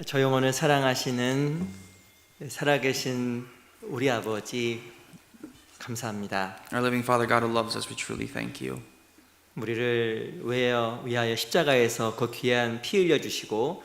저 영혼을 사랑하시는 살아계신 우리 아버지 감사합니다. Our living Father God who loves us, we truly thank you. 우리를 위하여 십자가에서 그 귀한 피 흘려 주시고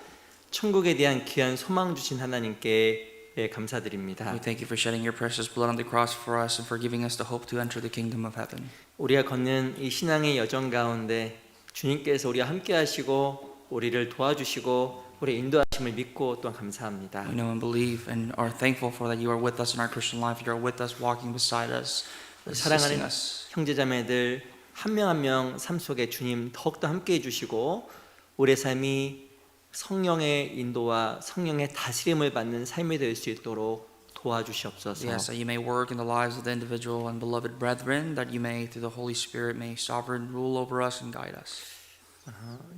천국에 대한 귀한 소망 주신 하나님께 감사드립니다. We thank you for shedding your precious blood on the cross for us and for giving us the hope to enter the kingdom of heaven. 우리가 걷는 이 신앙의 여정 가운데 주님께서 우리와 함께 하시고 우리를 도와주시고 우리 인도하심을 믿고 또한 감사합니다. We know and believe and are thankful for that you are with us in our Christian life. You are with us, walking beside us, assisting 사랑하는 us. 형제자매들 한 명 한 명 삶 속에 주님 더욱더 함께 해주시고 우리의 삶이 성령의 인도와 성령의 다스림을 받는 삶이 될 수 있도록 도와주시옵소서. Yes, that you may work in the lives of the individual and beloved brethren, that you may, through the Holy Spirit, may sovereign rule over us and guide us.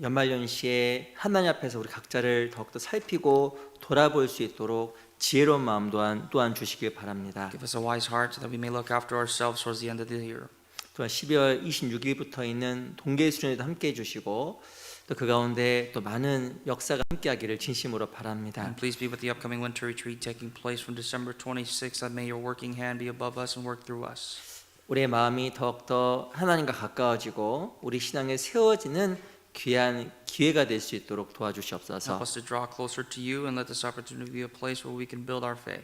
연말연시에 하나님 앞에서 우리 각자를 더욱더 살피고 돌아볼 수 있도록 지혜로운 마음 또한 주시길 바랍니다. Give us a wise heart so that we may look after ourselves towards the end of the year. 또한 12월 26일부터 있는 동계수련회도 함께 해주시고 또 그 가운데 또 많은 역사가 함께하기를 진심으로 바랍니다. And please be with the upcoming winter retreat taking place from December 26th, that may your working hand be above us and work through us. 우리의 마음이 더욱더 하나님과 가까워지고 우리 신앙에 세워지는 귀한 기회가 될 수 있도록 도와주시옵소서. Help us to draw closer to you and let this opportunity be a place where we can build our faith.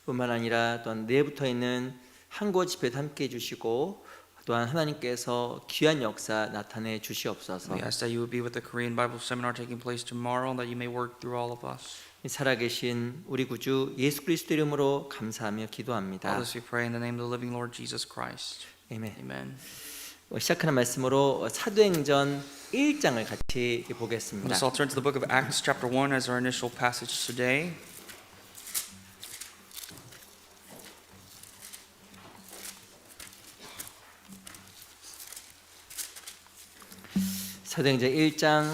뿐만 아니라 또한 내일부터 있는 한국 집회도 함께 해주시고 또한 하나님께서 귀한 역사 나타내 주시옵소서. We ask that you would be with the Korean Bible Seminar taking place tomorrow and that you may work through all of us. 살아계신 우리 구주 예수 그리스도 이름으로 감사하며 All 기도합니다. this we pray in the name of the living Lord Jesus Christ. 아멘. Amen. 시작하는 말씀으로 사도행전 1장을 같이 보겠습니다. Let's all turn to the book of Acts chapter 1 as our initial passage today. 사도행전 1장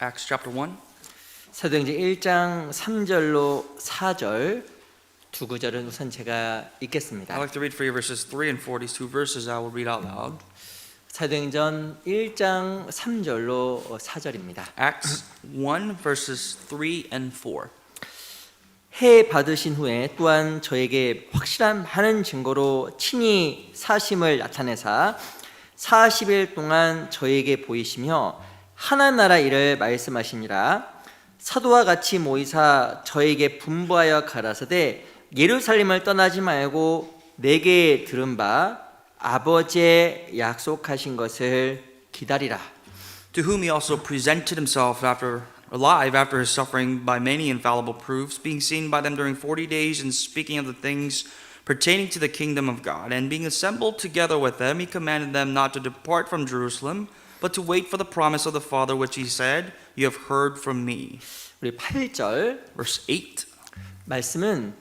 Acts chapter 1. 사도행전 1장 3절로 4절 두 구절은 우선 제가 읽겠습니다. I'd like to read for you verses 3 and 4. These two verses I will read out loud. 사도행전 1장 3절로 4절입니다. Acts 1 verses 3 and 4. 해 받으신 후에 또한 저에게 확실한 많은 증거로 친히 사심을 나타내사 40일 동안 저에게 보이시며 하나님 나라 일을 말씀하시니라. 사도와 같이 모이사 저에게 분부하여 가라사대 예루살렘을 떠나지 말고 내게 들은 바 아버지의 약속하신 것을 기다리라. To whom he also presented himself alive after his suffering by many infallible proofs, being seen by them during 40 days and speaking of the things pertaining to the kingdom of God. And being assembled together with them, he commanded them not to depart from Jerusalem, but to wait for the promise of the Father, which he said, "You have heard from me." 우리 8절 Verse 8. 말씀은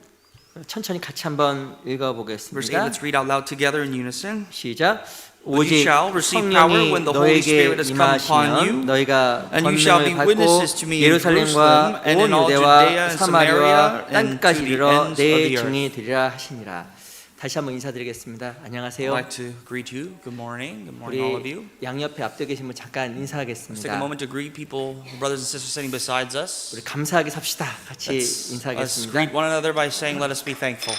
천천히 같이 한번 Verse 8, 읽어보겠습니다. let's read out loud together in unison. 시작. But you 오직 shall receive power 성령이 when the Holy 너에게 Spirit has come upon you, 임하시면 너희가 and you shall be 권능을 받고 witnesses to me in Jerusalem 예루살렘과 and 온 in all 유대와 Judea and 사마리아 Samaria and 땅까지 to the 이르러 ends of 내 the earth. 증이 되리라 하시니라. 다시 한번 인사드리겠습니다. I'd 안녕하세요. like to greet you. Good morning. Good morning, all of you. 우리 양옆에 앞에 계신 분 잠깐 Let's take a 인사하겠습니다. moment to greet people, brothers and sisters sitting beside us. 우리 감사하게 삽시다. 같이 Let's 인사하겠습니다. greet one another by saying, "Let us be thankful."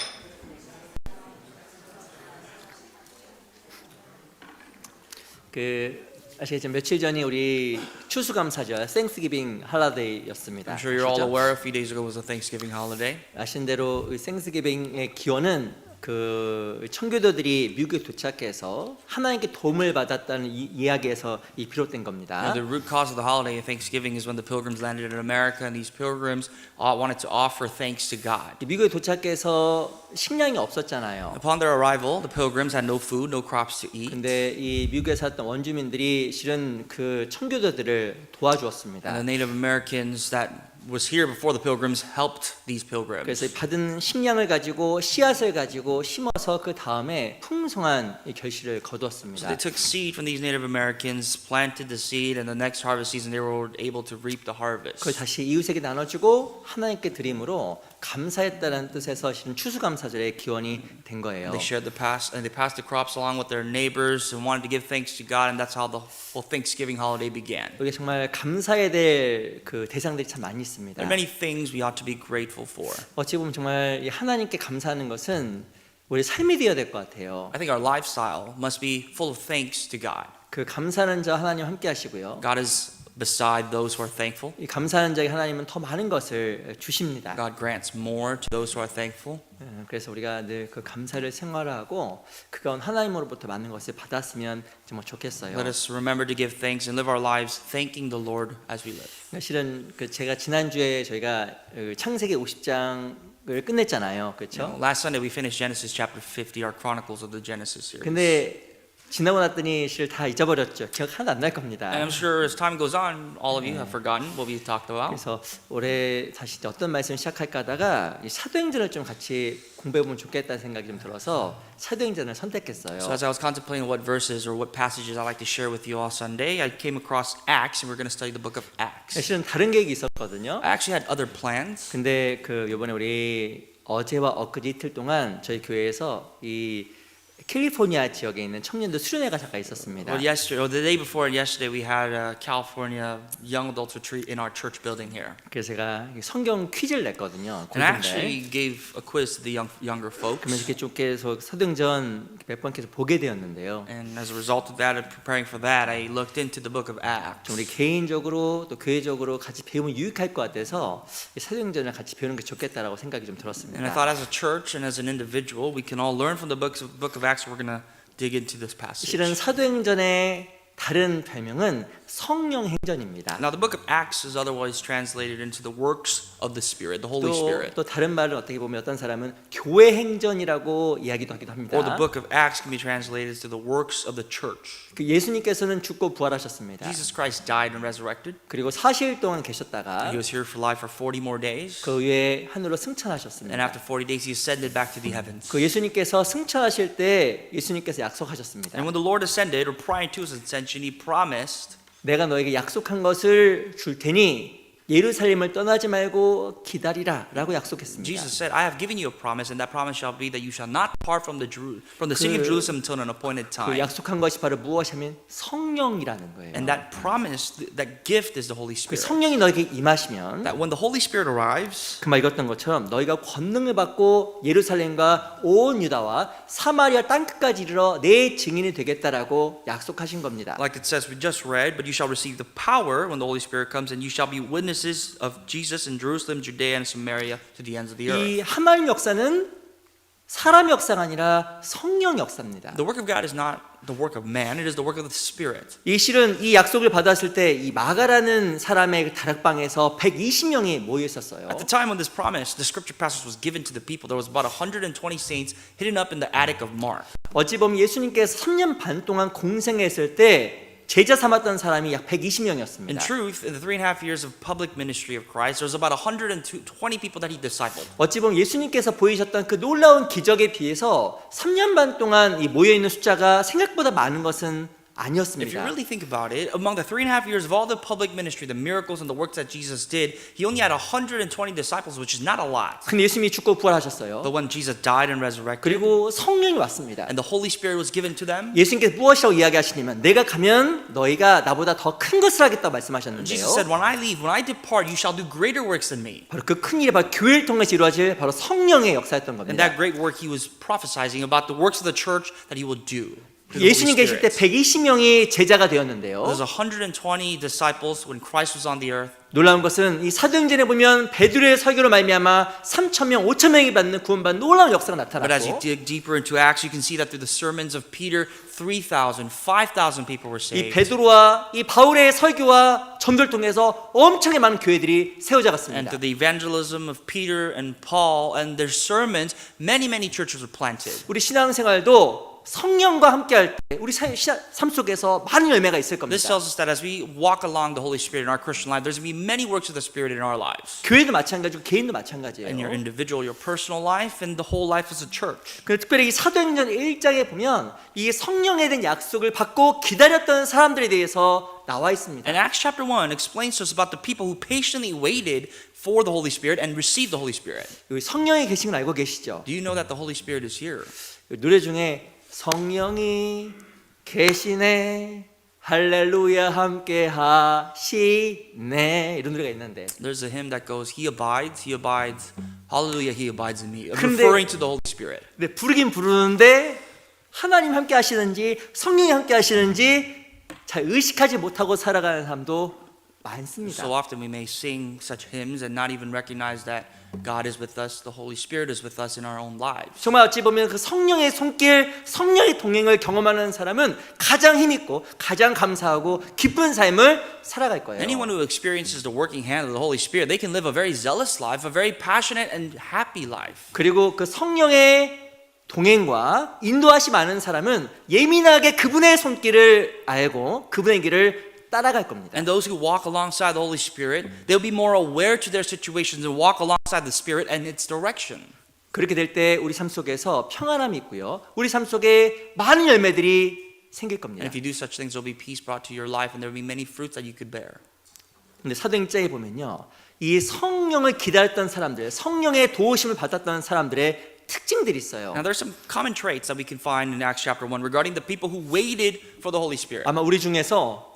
아시겠지만 며칠 전이 우리 추수감사절 Thanksgiving 할러데이였습니다. I'm sure you're all 아시죠? aware. A few days ago was a Thanksgiving holiday. 아신 대로 Thanksgiving의 기원은 그 청교도들이 미국에 도착해서 하나님께 도움을 받았다는 이야기에서 비롯된 겁니다. The root cause of the holiday of Thanksgiving is when the pilgrims landed in America, and these pilgrims wanted to offer thanks to God. 미국에 도착해서 식량이 없었잖아요. Upon their arrival, the pilgrims had no food, no crops to eat. 근데 이 미국에 살았던 원주민들이 실은 그 청교도들을 도와주었습니다. And the Native Americans that was here before the pilgrims helped these pilgrims. 그래서 받은 식량을 가지고 씨앗을 가지고 심어서 그 다음에 풍성한 결실을 So 거두었습니다. they took seed from these Native Americans, planted the seed, and the next harvest season they were able to reap the harvest. 그걸 다시 이웃에게 나눠주고 하나님께 드림으로 감사했다는 뜻에서 실은 추수감사절의 기원이 된 거예요. They shared the past and they passed the crops along with their neighbors and wanted to give thanks to God, and that's how the whole Thanksgiving holiday began. 여기 정말 감사해야 될 그 대상들이 참 많이 있습니다. There are many things we ought to be grateful for. 어찌 보면 정말 이 하나님께 감사하는 것은 우리 삶이 되어야 될 것 같아요. I think our lifestyle must be full of thanks to God. 그 감사하는 자 하나님 함께 하시고요. God is beside those who are thankful. 이 감사하는 자에게 하나님은 더 많은 것을 주십니다. God grants more to those who are thankful. 그래서 우리가 늘 그 감사를 생활하고 그건 하나님으로부터 많은 것을 받았으면 정말 좋겠어요. Let us remember to give thanks and live our lives thanking the Lord as we live. 실은 그 제가 지난주에 저희가 그 창세기 50장을 끝냈잖아요. 그렇죠? Last Sunday we finished Genesis chapter 50, our Chronicles of the Genesis series. 근데 지나고 났더니 실을 다 잊어버렸죠. 기억 하나도 안 날 겁니다. And I'm sure as time goes on, all of you have forgotten what we talked about. 그래서 올해 다시 어떤 말씀을 시작할까 하다가 이 사도행전을 좀 같이 공부해보면 좋겠다는 생각이 좀 들어서 사도행전을 선택했어요. So as I was contemplating what verses or what passages I'd like to share with you all Sunday, I came across Acts, and we're going to study the book of Acts. 실은 다른 계획이 있었거든요. I actually had other plans. 근데 그 이번에 우리 어제와 엊그제 이틀 동안 저희 교회에서 이 캘리포니아 지역에 있는 청년들 수련회가 잠깐 있었습니다. Well, yesterday, or the day before and yesterday, we had a California young adults retreat in our church building here. 그래서 제가 성경 퀴즈를 냈거든요. And I 공부인데. actually gave a quiz to the younger folks. 그러면서 이렇게 쭉 계속 사도행전 몇 번 계속 보게 되었는데요. And as a result of that and preparing for that, I looked into the book of Acts. 좀 우리 개인적으로 또 교회적으로 같이 배우면 유익할 것 같아서 이 사도행전을 같이 배우는 게 좋겠다라고 생각이 좀 And I 들었습니다. thought as a church and as an individual, we can all learn from the book of Acts. We're going to dig into this passage. 실은 사도행전의 다른 별명은 성령 행전입니다. Now, the book of Acts is otherwise translated into the works of the Spirit, the Holy Spirit. 또 다른 말을 어떻게 보면 어떤 사람은 교회 행전이라고 이야기도 하기도 합니다. Or the book of Acts can be translated to the works of the church. 그 예수님께서는 죽고 부활하셨습니다. Jesus Christ died and resurrected. 그리고 40일 동안 He 계셨다가 was here for life for 40 more days. 그 후에 하늘로 And 승천하셨습니다. after 40 days, he ascended back to the heavens. 그 예수님께서 승천하실 때 예수님께서 약속하셨습니다. And when the Lord ascended, or prior to his ascension, he promised, 내가 너에게 약속한 것을 줄 테니 예루살렘을 떠나지 말고 기다리라 라고 약속했습니다. Jesus said, I have given you a promise, and that promise shall be that you shall not depart from the city of Jerusalem until an appointed 그 time. 약속한 것이 바로 무엇이냐면 성령이라는 거예요. And that promise, that gift is the Holy 그 Spirit. 성령이 너에게 임하시면 That when the Holy Spirit arrives, 그 말 읽었던 것처럼 너희가 권능을 받고 예루살렘과 온 유다와 사마리아 땅끝까지 이르러 내 증인이 되겠다라고 약속하신 겁니다. like it says we just read, but you shall receive the power when the Holy Spirit comes, and you shall be witnesses of Jesus in Jerusalem, Judea, and Samaria to the ends of the earth. 이 하나님 역사는 사람 역사가 아니라 성령 역사입니다. The work of God is not the work of man, it is the work of the Spirit. 이 실은 이 약속을 받았을 때 이 마가라는 사람의 다락방에서 120명이 모여 있었어요. At the time when this promise, the scripture passage was given to the people, there was about 120 saints hidden up in the attic of Mark. 어찌 보면 예수님께서 3년 반 동안 공생했을 때 제자 삼았던 사람이 약 120명이었습니다. In truth, in the 3.5 years of public ministry of Christ, there was about 120 people that he discipled. 어찌 보면 예수님께서 보이셨던 그 놀라운 기적에 비해서 3년 반 동안 이 모여 있는 숫자가 생각보다 많은 것은 If you 아니었습니다. really think about it, among the 3.5 years of all the public ministry, the miracles and the works that Jesus did, he only had 120 disciples, which is not a lot. 근데 예수님이 죽고 부활하셨어요. But when Jesus died and resurrected, 그리고 성령이 왔습니다. and the Holy Spirit was given to them, 예수님께서 무엇이라고 이야기하시냐면 내가 가면 너희가 나보다 더 큰 것을 하겠다고 말씀하셨는데요. Jesus said, when I leave, when I depart, you shall do greater works than me. 바로 그 큰 일이 바로 교회를 통해서 이루어질 바로 성령의 역사였던 And 겁니다. that great work he was prophesying about the works of the church that he will do. 예수님 계실 때 120명이 제자가 되었는데요. There's 120 disciples when Christ was on the earth. 놀라운 것은 이 사도행전에 보면 베드로의 설교로 말미암아 3,000명, 5,000명이 받는 구원받는 놀라운 역사가 But as you 나타났고 dig deeper into Acts, you can see that through the sermons of Peter, 3,000, 5,000 people were 이 saved. 베드로와 이 바울의 설교와 전도를 통해서 엄청나게 많은 교회들이 And 세워져갔습니다. through the evangelism of Peter and Paul and their sermons, many churches were planted. 우리 신앙생활도 성령과 함께할 때 우리 삶 속에서 많은 열매가 있을 겁니다. This tells us that as we walk along the Holy Spirit in our Christian life, there's going to be many works of the Spirit in our lives. 교회도 마찬가지고 개인도 In your 마찬가지예요. individual, your personal life, and the whole life as a church. 그래서 특별히 이 사도행전 1장에 보면 이 성령에 대한 약속을 받고 기다렸던 사람들에 대해서 나와 있습니다. And Acts chapter 1 explains to us about the people who patiently waited for the Holy Spirit and received the Holy Spirit. 여기 성령이 계신 걸 알고 계시죠? Do you know that the Holy Spirit is here? 노래 중에 성령이 계시네 할렐루야 함께 하시네 이런 노래가 있는데 There's a hymn that goes, He abides, hallelujah, He abides in me. 근데- Referring to the Holy Spirit. 근데 부르긴 부르는데 하나님 함께 하시는지 성령이 함께 하시는지 잘 의식하지 못하고 살아가는 사람도 많습니다. So often we may sing such hymns and not even recognize that God is with us, the Holy Spirit is with us in our own lives. 정말 어찌 보면 그 성령의 손길, 성령의 동행을 경험하는 사람은 가장 힘있고 가장 감사하고 기쁜 삶을 살아갈 거예요. Anyone who experiences the working hand of the Holy Spirit, they can live a very zealous life, a very passionate and happy life. 그리고 그 성령의 동행과 인도하심 아는 사람은 예민하게 그분의 손길을 알고 그분의 길을 따라갈 겁니다. And those who walk alongside the Holy Spirit, they'll be more aware to their situations and walk alongside the Spirit and its direction. 그렇게 될 때 우리 삶 속에서 평안함이 있고요. 우리 삶 속에 많은 열매들이 생길 And 겁니다. if you do such things, there'll be peace brought to your life and there'll be many fruits that you could bear. 근데 사도행전에 보면요. 이 성령을 기다렸던 사람들, 성령의 도우심을 받았던 사람들의 특징들이 있어요. Now there's some common traits that we can find in Acts chapter 1 regarding the people who waited for the Holy Spirit. 아마 우리 중에서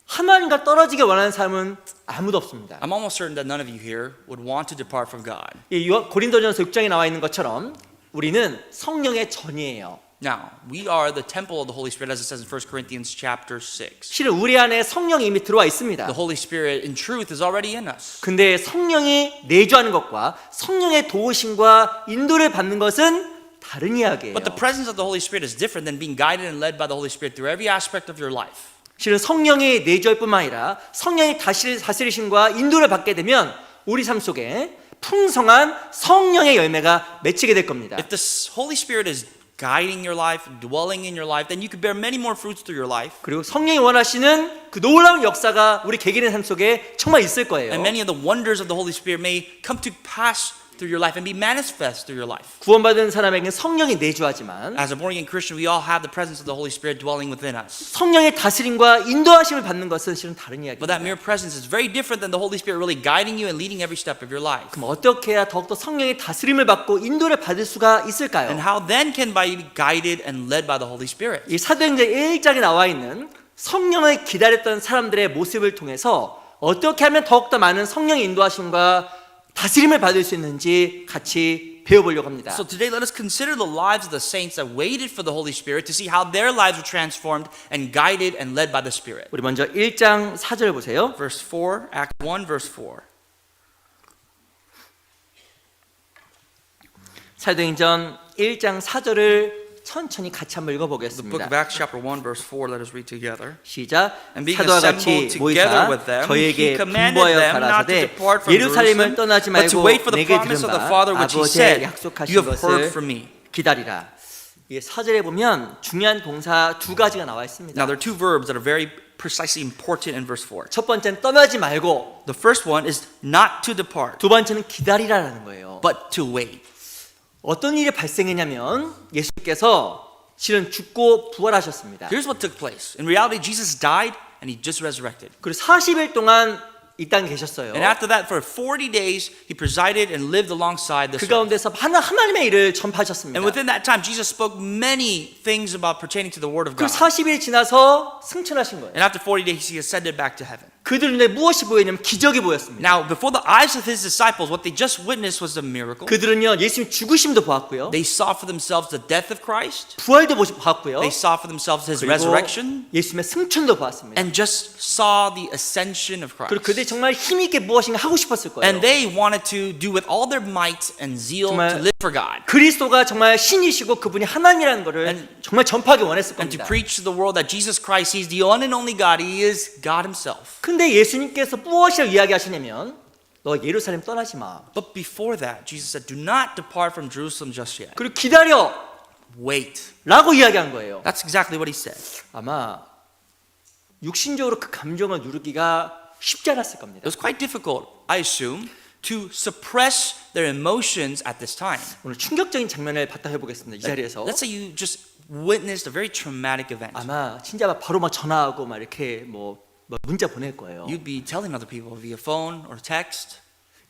하나님과 떨어지길 원하는 사람은 아무도 없습니다. I'm almost certain that none of you here would want to depart from God. 이 고린도전서 6장에 나와 있는 것처럼 우리는 성령의 전이에요. Now, we are the temple of the Holy Spirit as it says in 1 Corinthians chapter 6. 실은 우리 안에 성령이 이미 들어와 있습니다. The Holy Spirit in truth is already in us. 근데 성령이 내주하는 것과 성령의 도우심과 인도를 받는 것은 다른 이야기예요. But the presence of the Holy Spirit is different than being guided and led by the Holy Spirit through every aspect of your life. 실은 성령이 내주할 뿐만 아니라 성령이 다스리심과 인도를 받게 되면 우리 삶 속에 풍성한 성령의 열매가 맺히게 될 겁니다. If the Holy Spirit is guiding your life, dwelling in your life, then you could bear many more fruits through your life. 그리고 성령이 원하시는 그 놀라운 역사가 우리 개개인의 삶 속에 정말 있을 거예요. And many of the wonders of the Holy Spirit may come to pass through your life and be manifest through your life. 구원받은 사람에게는 성령이 내주하지만 As a born again Christian, we all have the presence of the Holy Spirit dwelling within us. 성령의 다스림과 인도하심을 받는 것은 실은 다른 But 이야기입니다. that mere presence is very different than the Holy Spirit really guiding you and leading every step of your life. 그럼 어떻게 해야 더욱더 성령의 다스림을 받고 인도를 받을 수가 And 있을까요? how then can I be guided and led by the Holy Spirit? 이 사도행전 1장에 나와 있는 성령을 기다렸던 사람들의 모습을 통해서 어떻게 하면 더욱더 많은 성령의 인도하심과 다스림을 받을 수 있는지 같이 배워보려고 합니다. So today let us consider the lives of the saints that waited for the Holy Spirit to see how their lives were transformed and guided and led by the Spirit. 우리 먼저 1장 4절 보세요. Verse 4, Act 1, verse 4. 사도행전 1장 4절을 천천히 같이 한번 The book of 읽어보겠습니다. Acts chapter 1, verse 4, let us read together. 시작. And being 사도와 assembled 같이 together 모이사 with them, 저에게 he commanded 분부하여 them not to 가라사대 depart from 예루살렘을 Jerusalem, 떠나지 but to 말고 wait for the 내게 promise 들은 of the 바 Father which he 아버지의 said, 약속하신 You have heard 것을 from me. 기다리라. 이 4절에 보면 중요한 동사 두 가지가 나와 있습니다. Now there are two verbs that are very precisely important in verse 4. 첫 번째는 떠나지 말고 The first one is not to depart, 두 번째는 기다리라라는 거예요. but to wait. 어떤 일이 발생했냐면 예수님께서 실은 죽고 부활하셨습니다. Here's what took place. In reality, Jesus died and he just resurrected. 그리고 40일 동안 이 땅에 계셨어요. And after that, for 40 days, he presided and lived alongside the 그 earth. 가운데서 하나님의 일을 전파하셨습니다. And within that time, Jesus spoke many things about pertaining to the Word of 그 God. 40일 지나서 승천하신 거예요. And after 40 days, he ascended back to heaven. 그들 눈에 무엇이 보이냐면 기적이 보였습니다. Now, before the eyes of his disciples, what they just witnessed was a miracle. 그들은요 예수님 죽으심도 보았고요, They saw for themselves the death of Christ. 부활도 보았고요, They saw for themselves his 그리고 resurrection. 예수님의 승천도 보았습니다. And just saw the ascension of 그리고 그들이 Christ. 정말 힘있게 무엇인가 하고 싶었을 거예요. And they wanted to do with all their might and zeal 정말 to live for God. 그리스도가 정말 신이시고 그분이 하나님이라는 것을 And- 정말 전파하기 원했을 And to 겁니다. preach to the world that Jesus Christ, He's the one and only God. He is God Himself. 근데 예수님께서 무엇을 이야기하시냐면 너 예루살렘 떠나지 마. But before that, Jesus said, do not depart from Jerusalem just yet. 그리고 기다려. wait. 라고 이야기한 거예요. That's exactly what he said. 아마 육신적으로 그 감정을 누르기가 쉽지 않았을 It 겁니다. was quite difficult, I assume, to suppress their emotions at this time. 오늘 충격적인 장면을 바탕 해보겠습니다. 이 자리에서. Let's say you just witnessed a very traumatic event. 아마 진짜 막 바로 막 전화하고 막 이렇게 뭐 문자 보낼 거예요. You'd be telling other people via phone or text.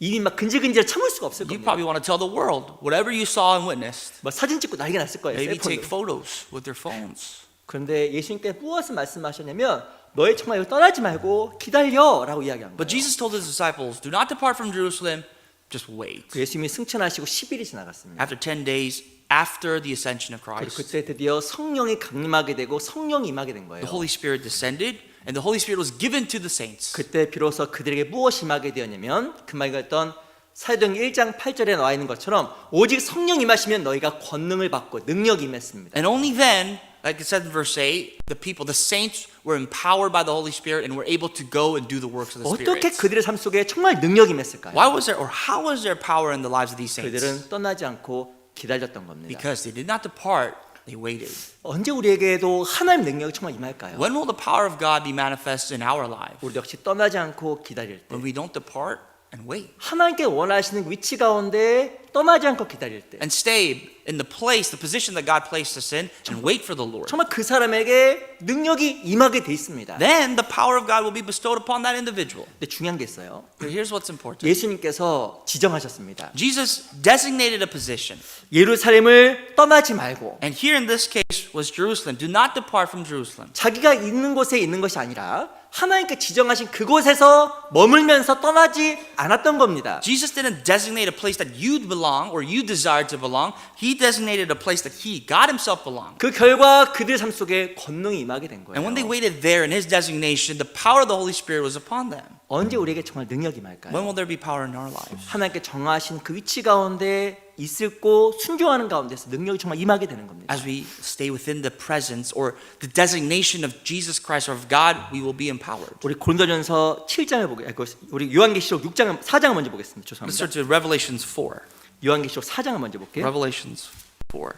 입이 막 근질근질 참을 수가 없을 You 겁니다. probably want to tell the world whatever you saw and witnessed. 막 사진 찍고 난리가 났을 거예요. Maybe 셀폰으로. take photos with your phones. 그런데 예수님께 무엇을 말씀하셨냐면 너희 정말 떠나지 말고 기다려라고 이야기한 But 거예요. Jesus told his disciples, do not depart from Jerusalem, just wait. 그 예수님이 승천하시고 10일이 지나갔습니다. After 10 days after the ascension of 그리고 Christ, 그때 드디어 성령이 강림하게 되고 성령이 임하게 된 거예요. the Holy Spirit descended and the Holy Spirit was given to the saints. 그때 비로소 그들에게 무엇이 임하게 되었냐면 금방 읽었던 사도행 1장 8절에 나와 있는 것처럼 오직 성령 임하시면 너희가 권능을 받고 능력이 임했습니다. And only then, like it said in verse 8, the saints were empowered by the Holy Spirit and were able to go and do the works of the 어떻게 Spirit. 그들의 삶 속에 정말 능력이 임했을까요? Why was there, or how was there power in the lives of these saints? 그들은 떠나지 않고 기다렸던 겁니다. Because they did not depart, they waited. 언제 우리에게도 하나님 능력이 정말 임할까요? When will the power of God be manifested in our life? 우리 역시 떠나지 않고 기다릴 때 When we don't depart and wait. 하나님께 원하시는 위치 가운데 떠나지 않고 기다릴 때 And stay in the place, the position that God placed us in, and wait for the Lord. 정말 그 사람에게 능력이 임하게 돼 있습니다. Then the power of God will be bestowed upon that individual. 근데 중요한 게 있어요. But here's what's important. 예수님께서 지정하셨습니다. Jesus designated a position. 예루살렘을 떠나지 말고 And here in this case was Jerusalem. Do not depart from Jerusalem. 자기가 있는 곳에 있는 것이 아니라 하나님께 지정하신 그곳에서 머물면서 떠나지 않았던 겁니다. Jesus didn't designate a place that you belong or you desired to belong. He designated a place that he, God himself, belonged. 그 결과 그들 삶 속에 권능이 임하게 된 And when they 거예요. waited there in his designation, the power of the Holy Spirit was upon them. 언제 우리에게 정말 능력이 When 임할까요? will there be power in our lives? 하나님께 정하신 그 위치 가운데 있고 순종하는 가운데서 능력이 정말 임하게 되는 겁니다. As we stay within the presence or the designation of Jesus Christ or of God, we will be empowered. 우리 고린도전서 7장을 우리 요한계시록 6장 4장을 먼저 보겠습니다. Let's 죄송합니다. turn to Revelations 4. 요한계시록 4장을 먼저 볼게요. Revelations 4.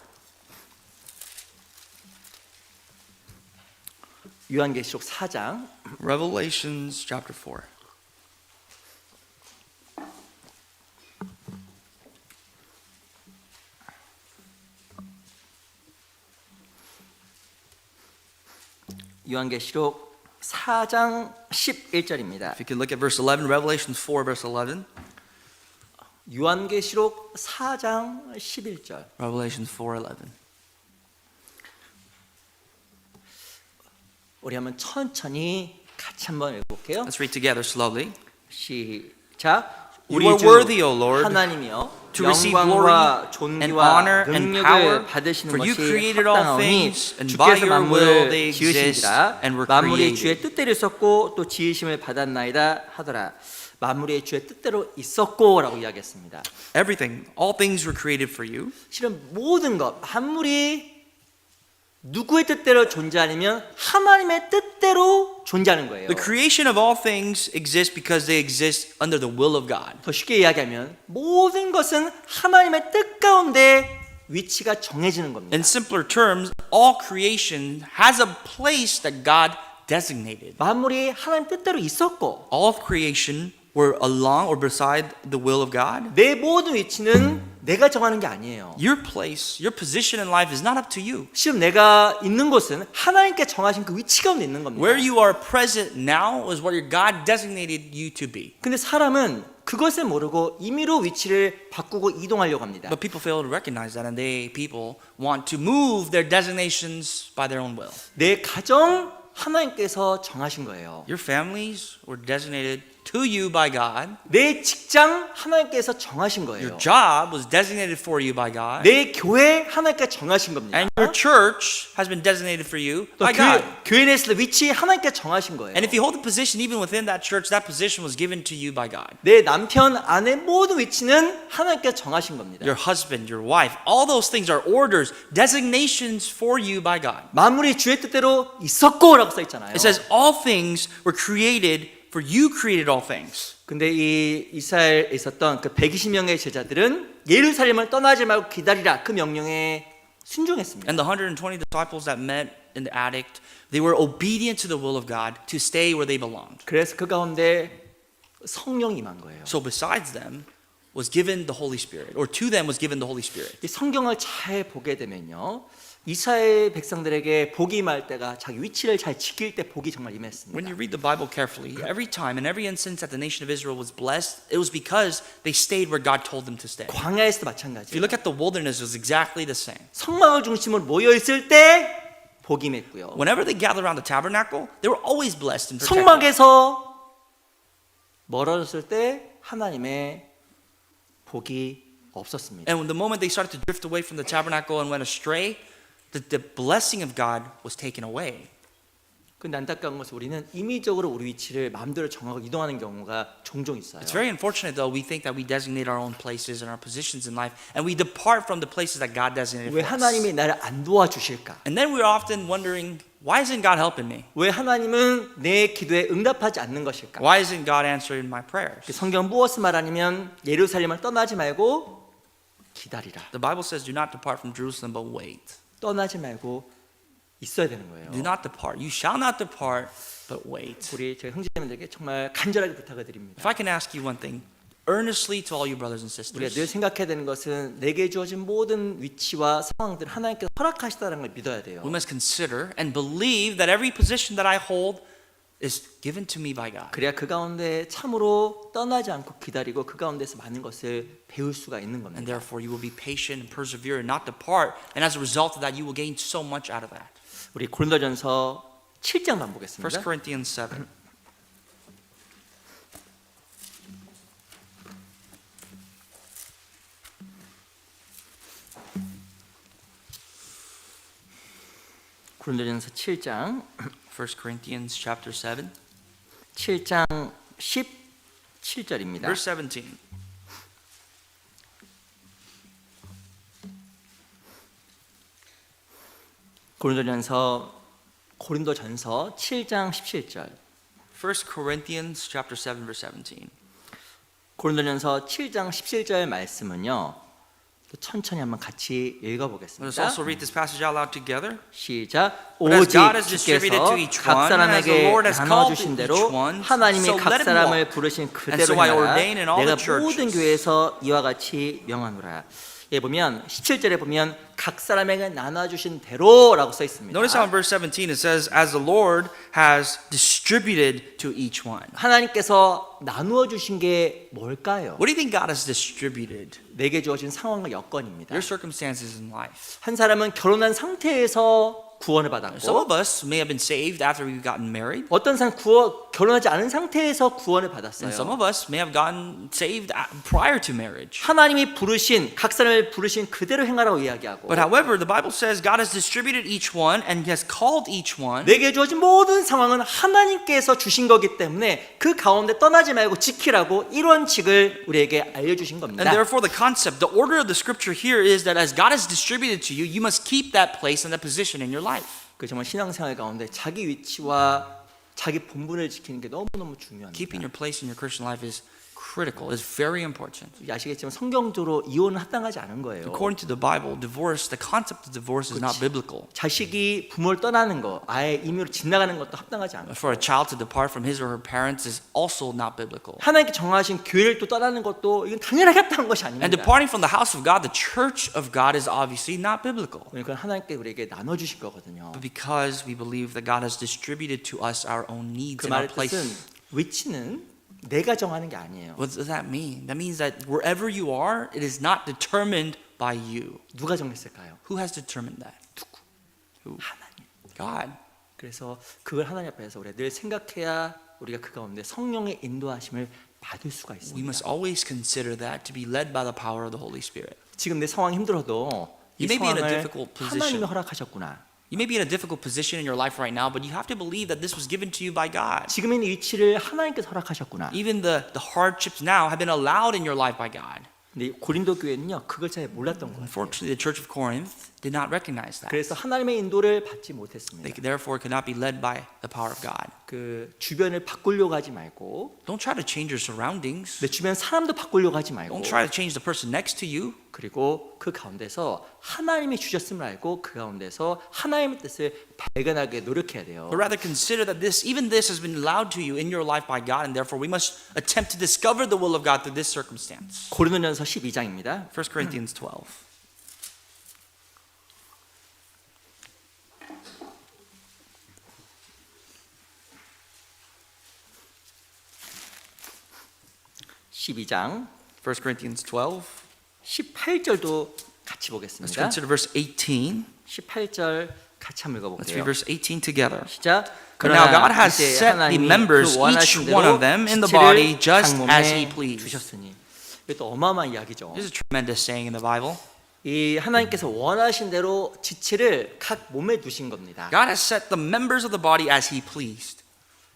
요한계시록 4장 Revelations chapter 4. 요한계시록 4장 11절입니다. If you could look at verse 11, Revelations 4, verse 11. 요한계시록 4장 11절. Revelations 4:11. 우리 한번 천천히 같이 한번 읽어볼게요. Let's read together slowly. 시작. You 우리 are 주 worthy, O Lord, 하나님이여 to receive 영광과 glory and 존귀와 honor and 능력을 power, 받으시는 for you 것이 created all 합당하오니 things, and by 주께서 your will 만물을 they exist 지으신지라 and were 만물이 created. 주의 뜻대로 있었고 또 지으심을 받았나이다 하더라. 만물이 주의 뜻대로 있었고라고 이야기했습니다. Everything, all things were created for you. 실은 모든 것 만물이 누구의 뜻대로 존재하냐면 하나님의 뜻대로 존재하는 거예요. The creation of all things exists because they exist under the will of God. 더 쉽게 이야기하면 모든 것은 하나님의 뜻 가운데 위치가 정해지는 겁니다. In simpler terms, all creation has a place that God designated. 만물이 하나님 뜻대로 있었고 All of creation were along or beside the will of God. 내 모든 위치는 내가 정하는 게 아니에요. Your place, your position in life is not up to you. 지금 내가 있는 곳은 하나님께 정하신 그 위치 가운데 있는 겁니다. Where you are present now is where God designated you to be. 근데 사람은 그것을 모르고 임의로 위치를 바꾸고 이동하려고 합니다. But people fail to recognize that, and people want to move their designations by their own will. 내 가정 하나님께서 정하신 거예요. Your families were designated to you by God. 내 직장 하나님께서 정하신 Your 거예요. job was designated for you by God. 내 교회 하나님께서 정하신 겁니다. And your church has been designated for you 또 by God. 교회 내에서 위치 하나님께서 정하신 거예요. And if you hold a position even within that church, that position was given to you by God. 내 남편 아내 모든 위치는 하나님께서 정하신 겁니다. Your husband, your wife, all those things are orders, designations for you by God. 만물이 주의 뜻대로 있었고라고 써 있잖아요. It says all things were created for you created all things. 근데 이 이스라엘에 있었던 그 120명의 제자들은 예루살렘을 떠나지 말고 기다리라 그 명령에 순종했습니다. And the 120 disciples that met in the attic, they were obedient to the will of God to stay where they belonged. 그래서 그 가운데 성령이 임한 거예요. So besides them was given the Holy Spirit, or to them was given the Holy Spirit. 이 성경을 잘 보게 되면요, 이스라엘 백성들에게 복이 임할 때가 자기 위치를 잘 지킬 때 복이 정말 임했습니다. When you read the Bible carefully, every time and every instance that the nation of Israel was blessed, it was because they stayed where God told them to stay. 광야에서도 If 마찬가지예요. you look at the wilderness, it was exactly the same. 성막을 중심으로 모여 있을 때 복이 임했고요. Whenever they gathered around the tabernacle, they were always blessed and protected. 성막에서 멀어졌을 때 하나님의 복이 없었습니다. And the moment they started to drift away from the tabernacle and went astray, the blessing of God was taken away. 근데 안타까운 것은 우리는 임의적으로 우리 위치를 마음대로 정하고 이동하는 경우가 종종 있어요. It's very unfortunate, though. We think that we designate our own places and our positions in life, and we depart from the places that God designated 왜 for us. 하나님이 나를 안 도와주실까? And then we're often wondering, why isn't God helping me? 왜 하나님은 내 기도에 응답하지 않는 것일까? Why isn't God answering my prayers? 성경 무엇을 말하냐면 예루살렘을 떠나지 말고 기다리라. The Bible says, do not depart from Jerusalem, but wait. 떠나지 말고 있어야 되는 거예요. Do not depart. You shall not depart, but wait. 우리 저희 형제님들에게 정말 간절하게 부탁을 드립니다. If I can ask you one thing, earnestly to all you brothers and 우리가 늘 sisters, 생각해야 되는 것은 내게 주어진 모든 위치와 상황들 하나님께서 허락하시다는 걸 믿어야 돼요. we must consider and believe that every position that I hold is given to me by God. 그래야 그 가운데 참으로 떠나지 않고 기다리고 그 가운데서 많은 것을 배울 수가 있는 And 겁니다. therefore you will be patient and persevere and not depart. And as a result of that, you will gain so much out of that. 우리 고린도전서 7장만 1 보겠습니다. Corinthians 7. 고린도전서 7장 1 Corinthians chapter 7, 7장 17절입니다. verse 17. 고린도전서 7장 17절. 1 Corinthians chapter 7, verse 17. 고린도전서 7장 17절 말씀은요. 또 천천히 한번 같이 Let us 읽어보겠습니다. also read this passage out loud together. 시작. But as 오직 God has distributed 주께서 to each 각 one, as the 사람에게 Lord has 나눠주신 called 대로 each one, 하나님이 so 각 let him 사람을 walk. 부르신 And 그대로 so I 행하라. ordain in all 내가 the churches. 모든 교회에서 이와 같이 명하노라. 예, 보면 17절에 보면 각 사람에게 나눠주신 대로라고 써 있습니다. Notice how in verse 17 it says, as the Lord has distributed to each one. 하나님께서 나누어 주신 게 뭘까요? What do you think God has distributed? 내게 주어진 상황과 여건입니다. Your circumstances in life. 한 사람은 결혼한 상태에서 구원을 Some 받았고 of us may have been saved after we've gotten married. 어떤 사람 결혼하지 않은 상태에서 구원을 And 받았어요. some of us may have gotten saved prior to marriage. 하나님이 부르신 각 사람을 부르신 그대로 행하라고 이야기하고 But however, the Bible says God has distributed each one and has called each one. 내게 주어진 모든 상황은 하나님께서 주신 거기 때문에 그 가운데 떠나지 말고 지키라고 이 원칙을 우리에게 알려주신 겁니다. And therefore the concept, the order of the scripture here is that as God has distributed to you, you must keep that place and that position in your life. 그 정말 신앙생활 가운데 자기 위치와 자기 본분을 지키는 게 너무너무 중요합니다. Keeping your place in your Christian life is critical, is very important. 아시겠지만 성경적으로 이혼은 합당하지 않은 거예요. According to the Bible, divorce, the concept of divorce is not biblical. 자식이 부모를 떠나는 거, 아예 임의로 지나가는 것도 합당하지 않고 For a child to depart from his or her parents is also not biblical. 하나님께 정하신 교회를 또 떠나는 것도 이건 당연하게 합당한 것이 아닙니다. And departing from the house of God, the church of God, is obviously not biblical. 그러니까 하나님께 우리에게 나눠주신 거거든요. But because we believe that God has distributed to us our own needs 그 and our 말의 뜻은 place. 위치는 내가 정하는 게 아니에요. What does that mean? That means that wherever you are, it is not determined by you. 누가 정했을까요? Who has determined that? Who? 하나님. God. 그래서 그걸 하나님 앞에서 우리가 늘 생각해야 우리가 그 가운데 성령의 인도하심을 받을 수가 We 있습니다. must always consider that to be led by the power of the Holy Spirit. 지금 내 상황이 힘들어도 이 You may be in a 상황을 difficult position. 하나님이 허락하셨구나. You may be in a difficult position in your life right now, but you have to believe that this was given to you by God. 지금 있는 위치를 하나님께서 허락하셨구나. Even the hardships now have been allowed in your life by God. 근데 고린도 교회는요 그걸 잘 몰랐던 거예요. Unfortunately, the Church of Corinth did not recognize that. 그래서 하나님의 인도를 받지 못했습니다. They therefore could not be led by the power of God. 그 주변을 바꾸려고 하지 말고 Don't try to change your surroundings. 내 주변 사람도 바꾸려고 하지 말고 Don't try to change the person next to you. 그리고 그 가운데서 하나님이 주셨음을 알고 그 가운데서 하나님의 뜻을 발견하게 노력해야 돼요. But rather consider that even this has been allowed to you in your life by God, and therefore we must attempt to discover the will of God through this circumstance. 고린도전서 12장입니다. 1 Corinthians 12. (12장) 1 Corinthians 12. 18절도 같이 Let's 보겠습니다. consider verse 18. 18절 같이 한번 Let's read 읽어볼게요. verse 18 together. 시작. But now God has 이제 set the 하나님이 members, 그 원하신 each one 대로 of them, in the 지체를 body just 각 as He 몸에 pleased. 주셨으니. 이것도 어마어마한 이야기죠. This is a tremendous saying in the Bible. 이 하나님께서 원하신 대로 지체를 각 몸에 두신 겁니다. God has set the members of the body as He pleased.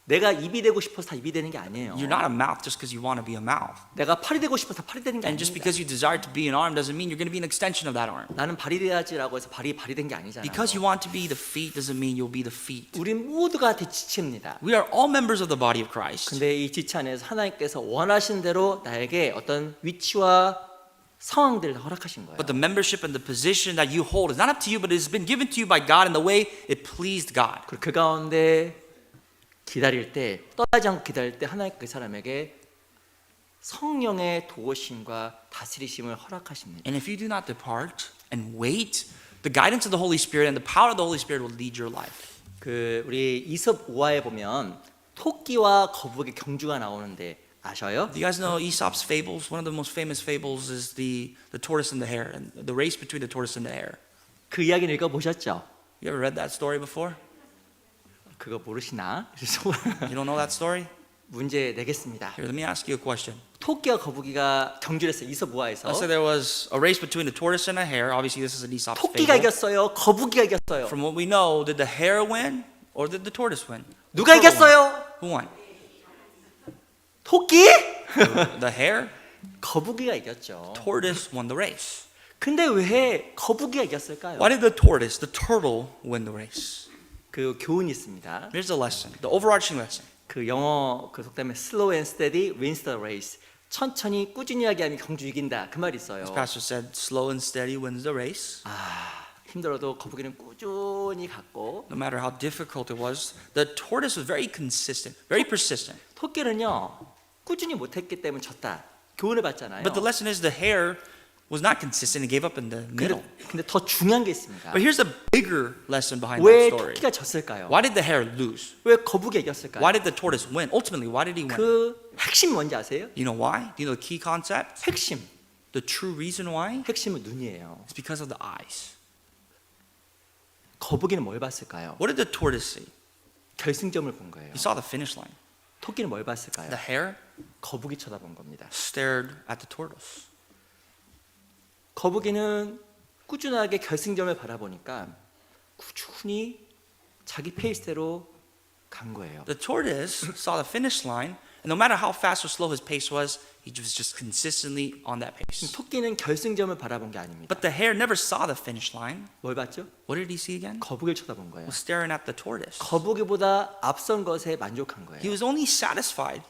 내가 입이 되고 싶어서 다 입이 되는 게 아니에요. You're not a mouth just because you want to be a mouth. 내가 팔이 되고 싶어서 다 팔이 되는 게 And just 아닙니다. because you desire to be an arm doesn't mean you're going to be an extension of that arm. 나는 발이 돼야지라고 해서 발이 된 게 아니잖아요. Because you want to be the feet doesn't mean you'll be the feet. 우리 모두가 다 지체입니다. We are all members of the body of Christ. 근데 이 지체 안에서 하나님께서 원하신 대로 나에게 어떤 위치와 상황들을 허락하신 거예요. But the membership and the position that you hold is not up to you, but it has been given to you by God in the way it pleased God. 그리고 그 가운데 기다릴 때 떠나지 않고 기다릴 때 하나님 그 사람에게 성령의 도우심과 다스리심을 허락하십니다. And if you do not depart and wait, the guidance of the Holy Spirit and the power of the Holy Spirit will lead your life. 그 우리 이솝 우화에 보면 토끼와 거북의 경주가 나오는데 아셔요? Do you guys know Aesop's fables? One of the most famous fables is the tortoise and the hare, and the race between the tortoise and the hare. 그 이야기는 읽어보셨죠? You ever read that story before? 그거 모르시나? You don't know that story? 문제 내겠습니다. Here, let me ask you a question. 토끼와 거북이가 경주를 했어요. 이솝 우화에서. Let's say there was a race between the tortoise and a hare. Obviously, this is an Aesop's 토끼가 fable. 이겼어요. 거북이가 이겼어요. From what we know, did the hare win or did the tortoise win? 누가 Who won? 이겼어요? Who won? 토끼? The hare? 거북이가 이겼죠. Tortoise won the race. 근데 왜 거북이가 이겼을까요? Why did the tortoise, the turtle, win the race? 그 교훈이 있습니다. Here's the lesson, the overarching lesson. 그 영어 그 속담에 slow and steady wins the race. 천천히 꾸준히 하게 하면 경주 이긴다. 그 말이 있어요. As Pastor said, slow and steady wins the race. 힘들어도 거북이는 꾸준히 갔고 No matter how difficult it was, the tortoise was very consistent, very persistent. 토끼는요 꾸준히 못했기 때문에 졌다. 교훈을 받잖아요. But the lesson is the hare was not consistent and gave up in the middle. 근데 더 중요한 게 있습니다. But here's the bigger lesson behind 왜 that story. 토끼가 졌을까요? Why did the hare lose? 왜 거북이가 이겼을까요? Why did the tortoise win? Ultimately, why did he win? 그 핵심이 뭔지 아세요? You know why? Do you know the key concept? 핵심. The true reason why? 핵심은 눈이에요. It's because of the eyes. 거북이는 뭘 봤을까요? What did the tortoise see? 결승점을 본 거예요. He saw the finish line. 토끼는 뭘 봤을까요? The hare 거북이 쳐다본 겁니다. stared at the tortoise. 거북이는 꾸준하게 결승점을 바라보니까 꾸준히 자기 페이스대로 간 거예요. The tortoise saw the finish line, and no matter how fast or slow his pace was, he was just consistently on that pace. 토끼는 결승점을 바라본 게 아닙니다. But the hare never saw the finish line. 뭘 봤죠? What did he see again? 거북이를 쳐다본 거예요. Was staring at the tortoise. 거북이보다 앞선 것에 만족한 He 거예요. was only satisfied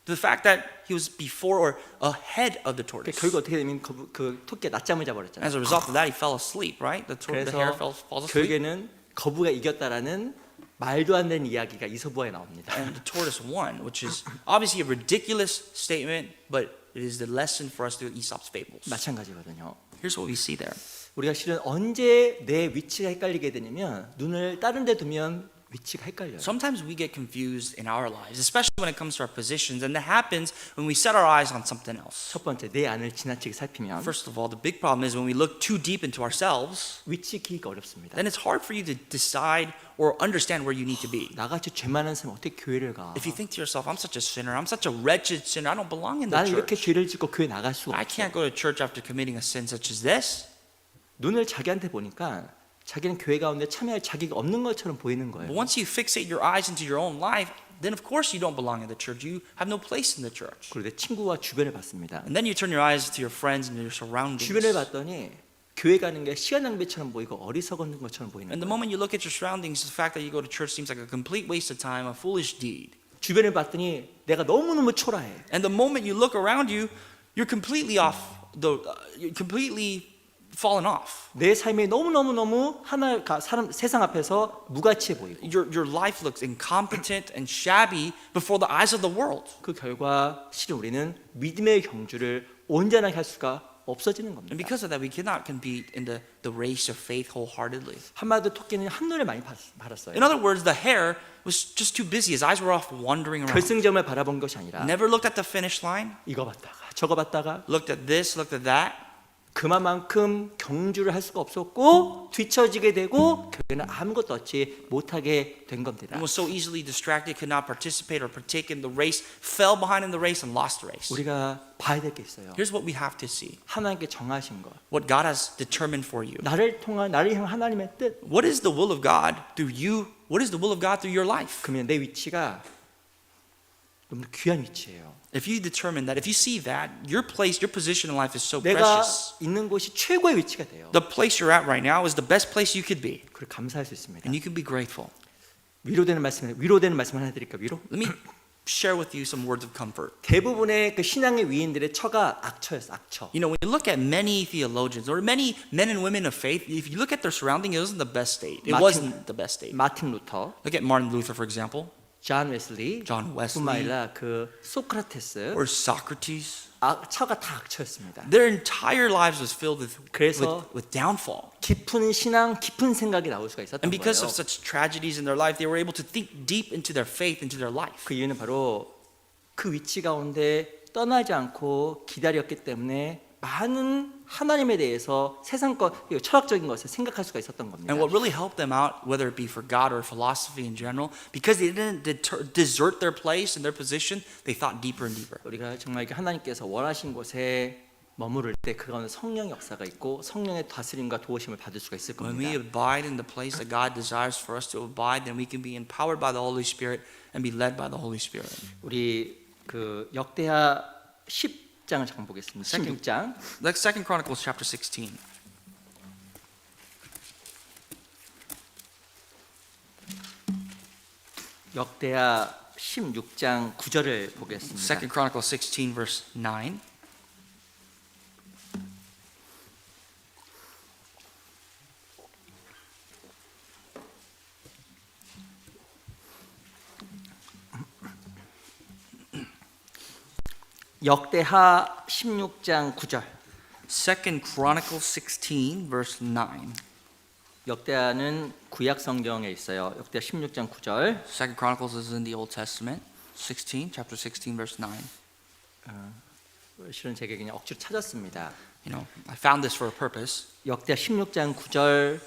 with the fact that he was before or ahead of the tortoise. 결국 어떻게 되면 그 토끼가 낮잠을 자버렸잖아요. As a result of that, he fell asleep, right? The hare falls asleep. 결국에는 거북이가 이겼다라는 말도 안 되는 이야기가 이솝우화에 나옵니다. And the tortoise won, which is obviously a ridiculous statement, but it is the lesson for us through Aesop's fables. 마찬가지거든요. Here's what we see there. 우리가 실은 언제 내 위치가 헷갈리게 되냐면 눈을 다른 데 두면 위치가 헷갈려요. Sometimes we get confused in our lives, especially when it comes to our positions, and that happens when we set our eyes on something else. 첫 번째, 내 안을 지나치게 살피면 First of all, the big problem is when we look too deep into ourselves, 위치 기기가 어렵습니다. then it's hard for you to decide or understand where you need to be. 나같이 죄 많은 사람 어떻게 교회를 가? If you think to yourself, I'm such a sinner, I'm such a wretched sinner, I don't belong in the 나는 이렇게 church. 죄를 짓고 교회 나갈 수가 I 없어. can't go to church after committing a sin such as this. 눈을 자기한테 보니까 자기는 교회 가운데 참여할 자기가 없는 것처럼 보이는 But 거예요. once you fixate your eyes into your own life, then of course you don't belong in the church. You have no place in the church. 그리고 내 친구와 주변을 봤습니다. And then you turn your eyes to your friends and your surroundings. 주변을 봤더니 교회 가는 게 시간 낭비처럼 보이고 어리석은 것처럼 보이는 And the 거예요. moment you look at your surroundings, the fact that you go to church seems like a complete waste of time, a foolish deed. 주변을 봤더니 내가 너무너무 초라해. And the moment you look around you, you're completely off completely fallen off. 내 삶이 너무 세상 앞에서 무가치해 보이고 Your life looks incompetent and shabby before the eyes of the world. 그 결과 실은 우리는 믿음의 경주를 온전하게 할 수가 없어지는 And 겁니다. because of that, we cannot compete in the race of faith wholeheartedly. 한마디로 토끼는 한눈에 많이 팔았어요. In other words, the hare was just too busy. His eyes were off wandering around. 결승점을 바라본 것이 아니라 Never looked at the finish line, 이거 봤다가 저거 봤다가 looked at this, looked at that. 그만큼 경주를 할 수가 없었고 뒤처지게 되고 결국에는 아무것도 얻지 못하게 된 겁니다. And was so easily distracted, could not participate or partake in the race, fell behind in the race and lost the race. 우리가 봐야 될 게 있어요. Here's what we have to see. 하나님께 정하신 것. What God has determined for you. 나를 향한 하나님의 뜻. What is the will of God through you? What is the will of God through your life? 그러면 내 위치가 너무 귀한 위치예요. If you determine that, if you see that, your place, your position in life is so 내가 precious. 있는 곳이 최고의 위치가 돼요. The place you're at right now is the best place you could be. 그걸 감사할 수 있습니다. And you can be grateful. 위로되는 말씀 하나 드릴까 위로? Let me share with you some words of comfort. 대부분의 그 신앙의 위인들의 처가 악처였어, 악처. You know, when you look at many theologians or many men and women of faith, if you look at their surrounding, it wasn't the best state. It wasn't the best state. 마틴 루터, Look at Martin Luther, for example, 존 웨슬리, John 뿐만 Wesley, 아니라 그 소크라테스, or Socrates. 처가 다 악처였습니다. Their entire lives was filled 그래서 with downfall. 깊은 신앙, 깊은 생각이 나올 수가 있었던 And because 거예요. of such tragedies in their life, they were able to think deep into their faith, into their life. 그 이유는 바로 그 위치 가운데 떠나지 않고 기다렸기 때문에 많은 하나님에 대해서 세상 것, 철학적인 것을 생각할 수가 있었던 겁니다. And what really helped them out, whether it be for God or philosophy in general, because they didn't desert their place and their position, they thought deeper and deeper. 우리가 정말 하나님께서 원하신 곳에 머무를 때 그 가운데 성령의 역사가 있고 성령의 다스림과 도우심을 받을 수가 있을 When we 겁니다. abide in the place that God desires for us to abide, then we can be empowered by the Holy Spirit and be led by the Holy Spirit. 우리 그 역대하 10장을 잠깐 보겠습니다. 16장. Like 2 Chronicles chapter 16. 역대하 16장 9절을 2 보겠습니다. Chronicles 16 verse 9. 역대하 16장 9절. 2 Chronicles 16 verse 9. 역대하는 구약 성경에 있어요. 역대하 16장 9절. 2 Chronicles is in the Old Testament. 16, chapter 16 verse 9. 실은 제가 그냥 억지로 찾았습니다. You know, I found this for a purpose. 역대하 16장 9절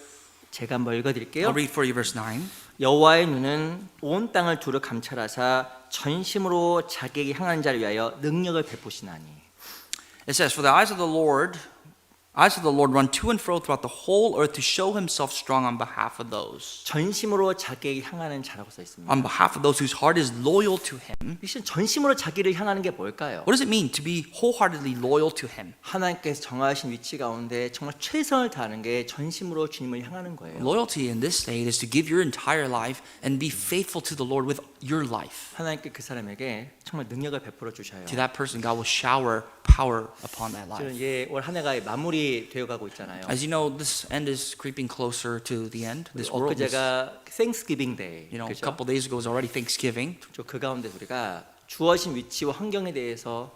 제가 한번 읽어드릴게요. I'll read for you verse 9. 여호와의 눈은 온 땅을 두루 감찰하사 전심으로 자기에게 향하는 자를 위하여 능력을 베푸시나니. It says, "For the eyes of the Lord run to and fro throughout the whole earth to show himself strong on behalf of those. 전심으로 자기에게 향하는 자라고 써 있습니다. On behalf of those whose heart is loyal to him." 실은 전심으로 자기를 향하는 게 뭘까요? What does it mean to be wholeheartedly loyal to him? 하나님께서 정하신 위치 가운데 정말 최선을 다하는 게 전심으로 주님을 향하는 거예요. Loyalty in this state is to give your entire life and be faithful to the Lord with your life. 하나님께 그 사람에게 정말 능력을 베풀어 주셔요. To that person, God will shower power upon that life. 저는 이제 올 한 해가 마무리 되어가고 있잖아요. As you know, this end is creeping closer to the end. This world is, 엊그제가 Thanksgiving Day. you know, a 그죠? couple days ago was already Thanksgiving. 그 가운데 우리가 주어진 위치와 환경에 대해서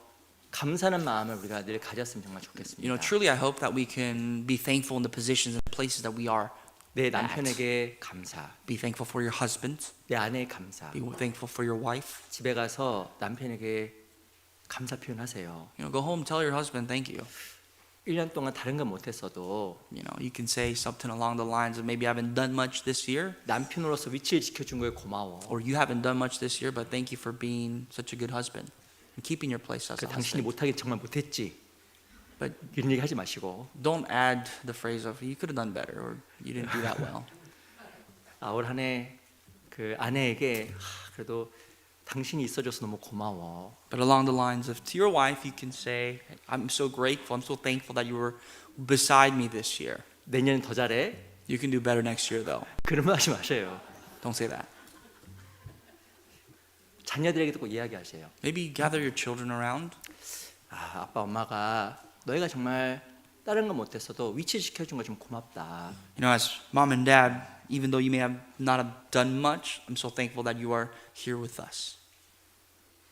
감사하는 마음을 우리가 늘 가졌으면 정말 좋겠습니다. You know, truly I hope that we can be thankful in the positions and places that we are. 내 남편에게 감사, Be thankful for your husband. 내 아내의 감사. Be thankful for your wife. 집에 가서 남편에게 감사 표현하세요. You know, go home, tell your husband thank you. 1년 동안 다른 건 못했어도 You know, you can say something along the lines of maybe I haven't done much this year, 남편으로서 위치를 지켜준 거에 고마워. or you haven't done much this year, but thank you for being such a good husband and keeping your place as a 당신이 husband. 못하긴 정말 못했지. But 이런 얘기 하지 마시고 don't add the phrase of you could have done better or you didn't do that well. 올 한 해 그 아내에게 그래도 당신이 있어줘서 너무 고마워. But along the lines of to your wife, you can say, I'm so grateful, I'm so thankful that you were beside me this year. 내년엔 더 잘해. You can do better next year though. 그런 말 하지 마세요. Don't say that. 자녀들에게도 꼭 이야기하세요. Maybe gather your children around. 아빠 엄마가 너희가 정말 다른 건 못했어도 위치 지켜준 거 좀 고맙다. You know, as mom and dad, even though you may have not have done much, I'm so thankful that you are here with us.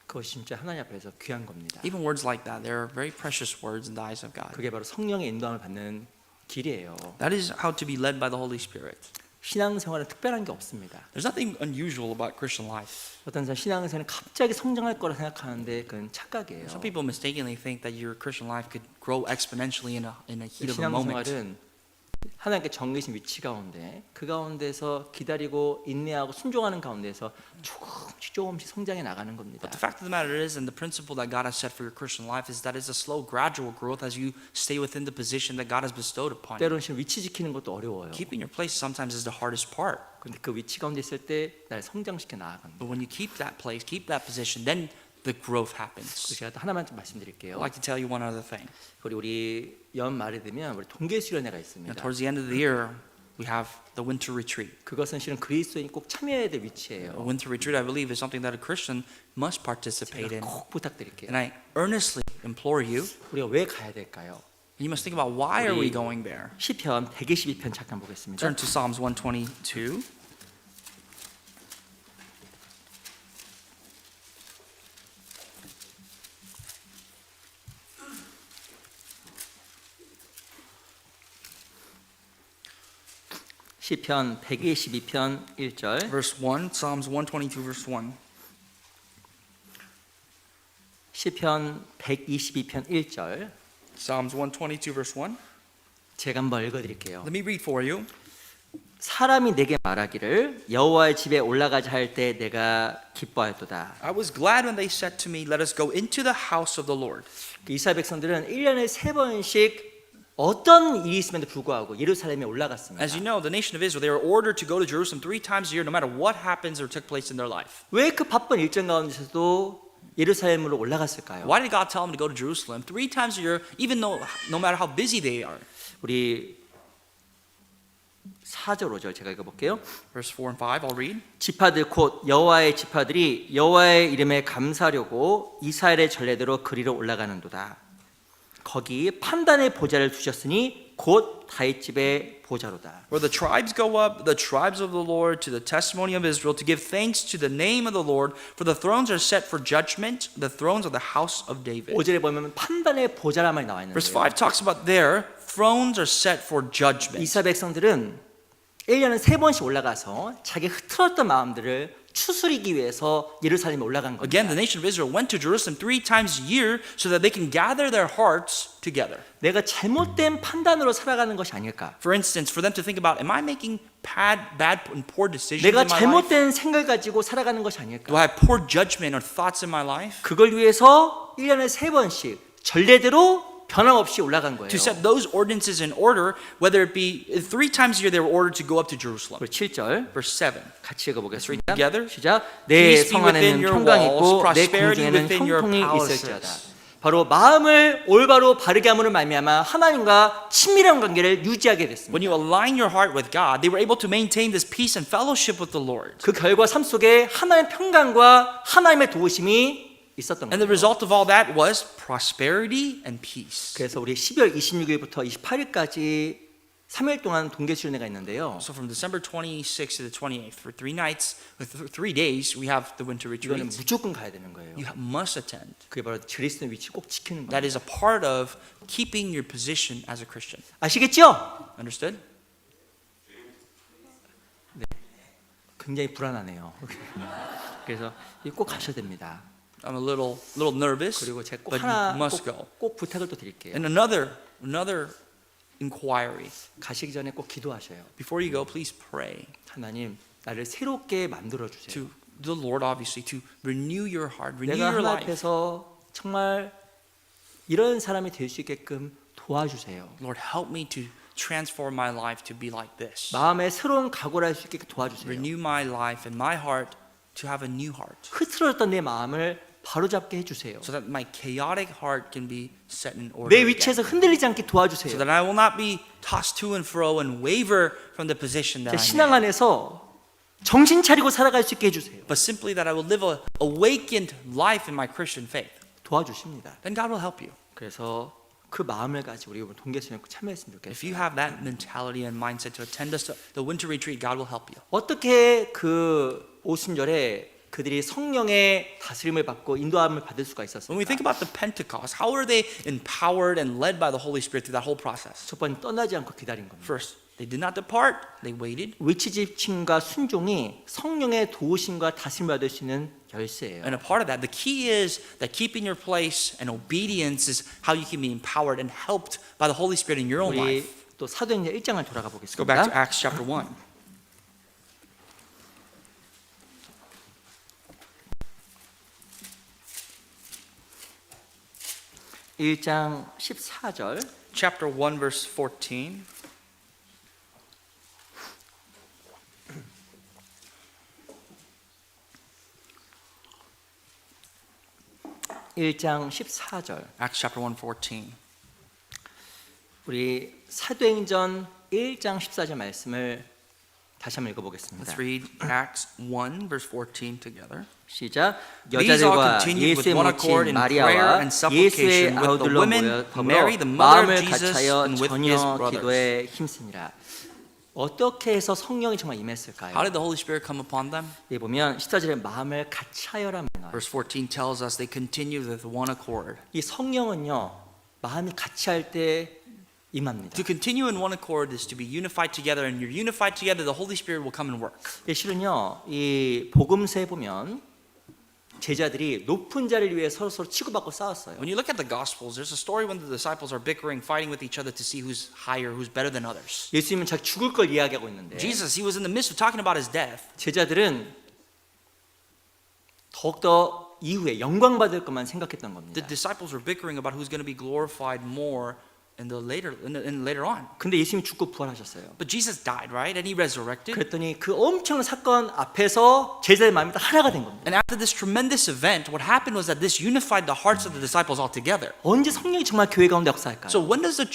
그것이 진짜 하나님 앞에서 귀한 겁니다. Even words like that, they're very precious words in the eyes of God. 그게 바로 성령의 인도함을 받는 길이에요. That is how to be led by the Holy Spirit. 신앙생활은 특별한 게 없습니다. There's nothing unusual about Christian life. 어떤 사람 신앙생활은 갑자기 성장할 거라 생각하는데 그건 착각이에요. Some people mistakenly think that your Christian life could grow exponentially in a heat of a moment. 신앙생활은 하나님께 정해진 위치 가운데 그 가운데서 기다리고 인내하고 순종하는 가운데서 조금씩 성장해 나가는 겁니다. But the fact of the matter is, and the principle that God has set for your Christian life is that it's a slow, gradual growth as you stay within the position that God has bestowed upon you. 때로는 위치 지키는 것도 어려워요. Keeping your place sometimes is the hardest part. 근데 그 위치 가운데 있을 때 날 성장시켜 나아갑니다. But when you keep that place, keep that position, then the growth happens. 제가 또 하나만 좀 말씀드릴게요. I'd like to tell you one other thing. 우리 연말에 되면 우리 동계 수련회가 You 있습니다. know, towards the end of the year, we have the winter retreat. 그것은 실은 그리스도인이 꼭 참여해야 될 A 위치예요. winter retreat, I believe, is something that a Christian must participate 제가 in. 꼭 부탁드릴게요. And I earnestly implore you, 우리가 왜 가야 될까요? you must think about why are we going there. 시편 122편 잠깐 보겠습니다. Turn to Psalms 122. 시편 122편 1절. Verse 1, Psalms 122, verse 1. 시편 122편 1절. Psalms 122, verse 1. 제가 한번 읽어 드릴게요. Let me read for you. 사람이 내게 말하기를 여호와의 집에 올라가자 할 때 내가 기뻐하였도다. I was glad when they said to me, let us go into the house of the Lord. 이스라엘 백성들은 1년에 3번씩 어떤 일이 있음에도 불구하고 예루살렘에 올라갔습니다. As you know, the nation of Israel, they were ordered to go to Jerusalem 3 times a year, no matter what happens or took place in their life. 왜 그 바쁜 일정 가운데서도 예루살렘으로 올라갔을까요? Why did God tell them to go to Jerusalem 3 times a year, even though no matter how busy they are? 우리 4절 5절 제가 읽어볼게요. Verse 4 and 5, I'll read. 지파들 곧 여호와의 지파들이 여호와의 이름에 감사하려고 이스라엘의 전례대로 그리로 올라가는도다. 거기 판단의 보좌를 두셨으니 곧 다윗 집의 보좌로다. Where the tribes go up, the tribes of the Lord, to the testimony of Israel, to give thanks to the name of the Lord, for the thrones are set for judgment, the thrones of the house of David. 5절에 보면 판단의 보좌란 말이 나와 Verse 있는데요. 5 talks about there, thrones are set for judgment. 이스라엘 백성들은 1년에 3번씩 올라가서 자기 흐트러졌던 마음들을 추스리기 위해서 예루살렘에 올라간 겁니다. Again, the nation of Israel went to Jerusalem 3 times a year so that they can gather their hearts together. 내가 잘못된 판단으로 살아가는 것이 아닐까? For instance, for them to think about, am I making bad and poor decisions 내가 in my life? 잘못된 생각을 가지고 살아가는 것이 아닐까? Do I have poor judgment or thoughts in my life? 그걸 위해서 1년에 3번씩 전례대로 변함없이 올라간 거예요. To set those ordinances in order, whether it be 3 times a year they were ordered to go up to Jerusalem. 7절 Verse 7. 같이 읽어보겠습니다. together. 시작. 내 Peace be 성 within 안에는 your 평강이 walls, 있고 내 prosperity 궁중에는 within your 형통이 palaces. 있을지어다. 바로 마음을 올바로 바르게 함으로 말미암아 하나님과 친밀한 관계를 유지하게 됐습니다. When you align your heart with God, they were able to maintain this peace and fellowship with the Lord. 그 결과 삶 속에 하나님의 평강과 하나님의 도우심이 있었던 And the 거예요. result of all that was prosperity and peace. 그래서 우리 12월 26일부터 28일까지 3일 동안 동계 수련회가 있는데요. So from December 26th to the 28th, for 3 nights, 3 days, we have the winter 이거는 retreat. 무조건 가야 되는 거예요. You must attend. 그게 바로 그리스도의 위치 꼭 지키는 That 거예요. is a part of keeping your position as a Christian. 아시겠죠? Understood? 굉장히 불안하네요. 그래서 이거 꼭 가셔야 됩니다. I'm a little nervous, 그리고 제가 꼭 but 하나 you must go. 꼭 부탁을 또 드릴게요. And another inquiry. 가시기 전에 꼭 기도하셔요. Before you go, please pray 하나님, 나를 새롭게 만들어 주세요. to the Lord, obviously, to renew your heart, renew 내가 your 하나님 life. 앞에서 정말 이런 사람이 될 수 있게끔 도와주세요. Lord, help me to transform my life to be like this. 마음에 새로운 각오를 할 수 있게 도와주세요. Renew my life and my heart to have a new heart, 흐트러졌던 내 마음을 바로잡게 해주세요. so that my chaotic heart can be set in order 내 again. 위치에서 흔들리지 않게 So 도와주세요. that I will not be tossed to and fro and waver from the position 제 that I'm 신앙 in, 안에서 정신 차리고 살아갈 수 있게 해주세요. but simply that I will live a awakened life in my Christian faith. 도와주십니다. Then God will help you. 그래서 그 마음을 가지고 우리 이번 동계선에 참여했으면 If 좋겠어요. you have that mentality and mindset to attend the winter retreat, God will help you. 어떻게 그 오순절에 그들이 성령의 다스림을 받고 인도함을 받을 수가 When we think 있었습니까? about the Pentecost, how are they empowered and led by the Holy Spirit through that whole process? 첫 번째 떠나지 않고 기다린 겁니다. First, they did not depart, they waited. 위치집침과 순종이 성령의 도우심과 다스림을 받을 수 있는 열쇠예요. And a part of that, the key is that keeping your place and obedience is how you can be empowered and helped by the Holy Spirit in your own 우리 life. 또 사도행전 1장을 돌아가 Go back to 보겠습니다. Acts chapter 1. 1장 14절. Chapter 1, verse 14. 일장 14절. Acts chapter 1, 14. 우리 사도행전 1장 14절 말씀을 다시 한번 읽어보겠습니다. Let's read Acts 1, verse 14 together. 시작. These all 여자들과 continued with 예수의 one accord 모친 in prayer 마리아와 and 예수의 supplication with the 아우들로 women, 모여 더불어 Mary, the mother of 마음을 Jesus, 같이하여 and with his 전혀 brothers. 기도에 힘쓰니라. 어떻게 해서 성령이 정말 How 임했을까요? did the Holy Spirit come upon them? 여기 보면 14절에 마음을 같이하여라는 말. Verse 14 tells us they continued with one accord. 이 성령은요 마음이 같이할 때 임합니다. To continue in one accord is to be unified together, and you're unified together, the Holy Spirit will come and work. 실은요 이 복음서에 보면 제자들이 높은 자리를 위해 서로 치고받고 싸웠어요. When you look at the Gospels, there's a story when the disciples are bickering, fighting with each other to see who's higher, who's better than others. 예수님은 자기 죽을 걸 이야기하고 있는데 Jesus, he was in the midst of talking about his death. 제자들은 더욱더 이후에 영광 받을 것만 생각했던 겁니다. The disciples were bickering about who's going to be glorified more in later on. 근데 예수님이 죽고 부활하셨어요. But Jesus died, right? And he resurrected. 그랬더니 그 엄청난 사건 앞에서 제자의 마음이 다 하나가 된 겁니다. And after this tremendous event, what happened was that this unified the hearts of the disciples all together. 언제 성령이 정말 교회 가운데 역사할까요? So when does the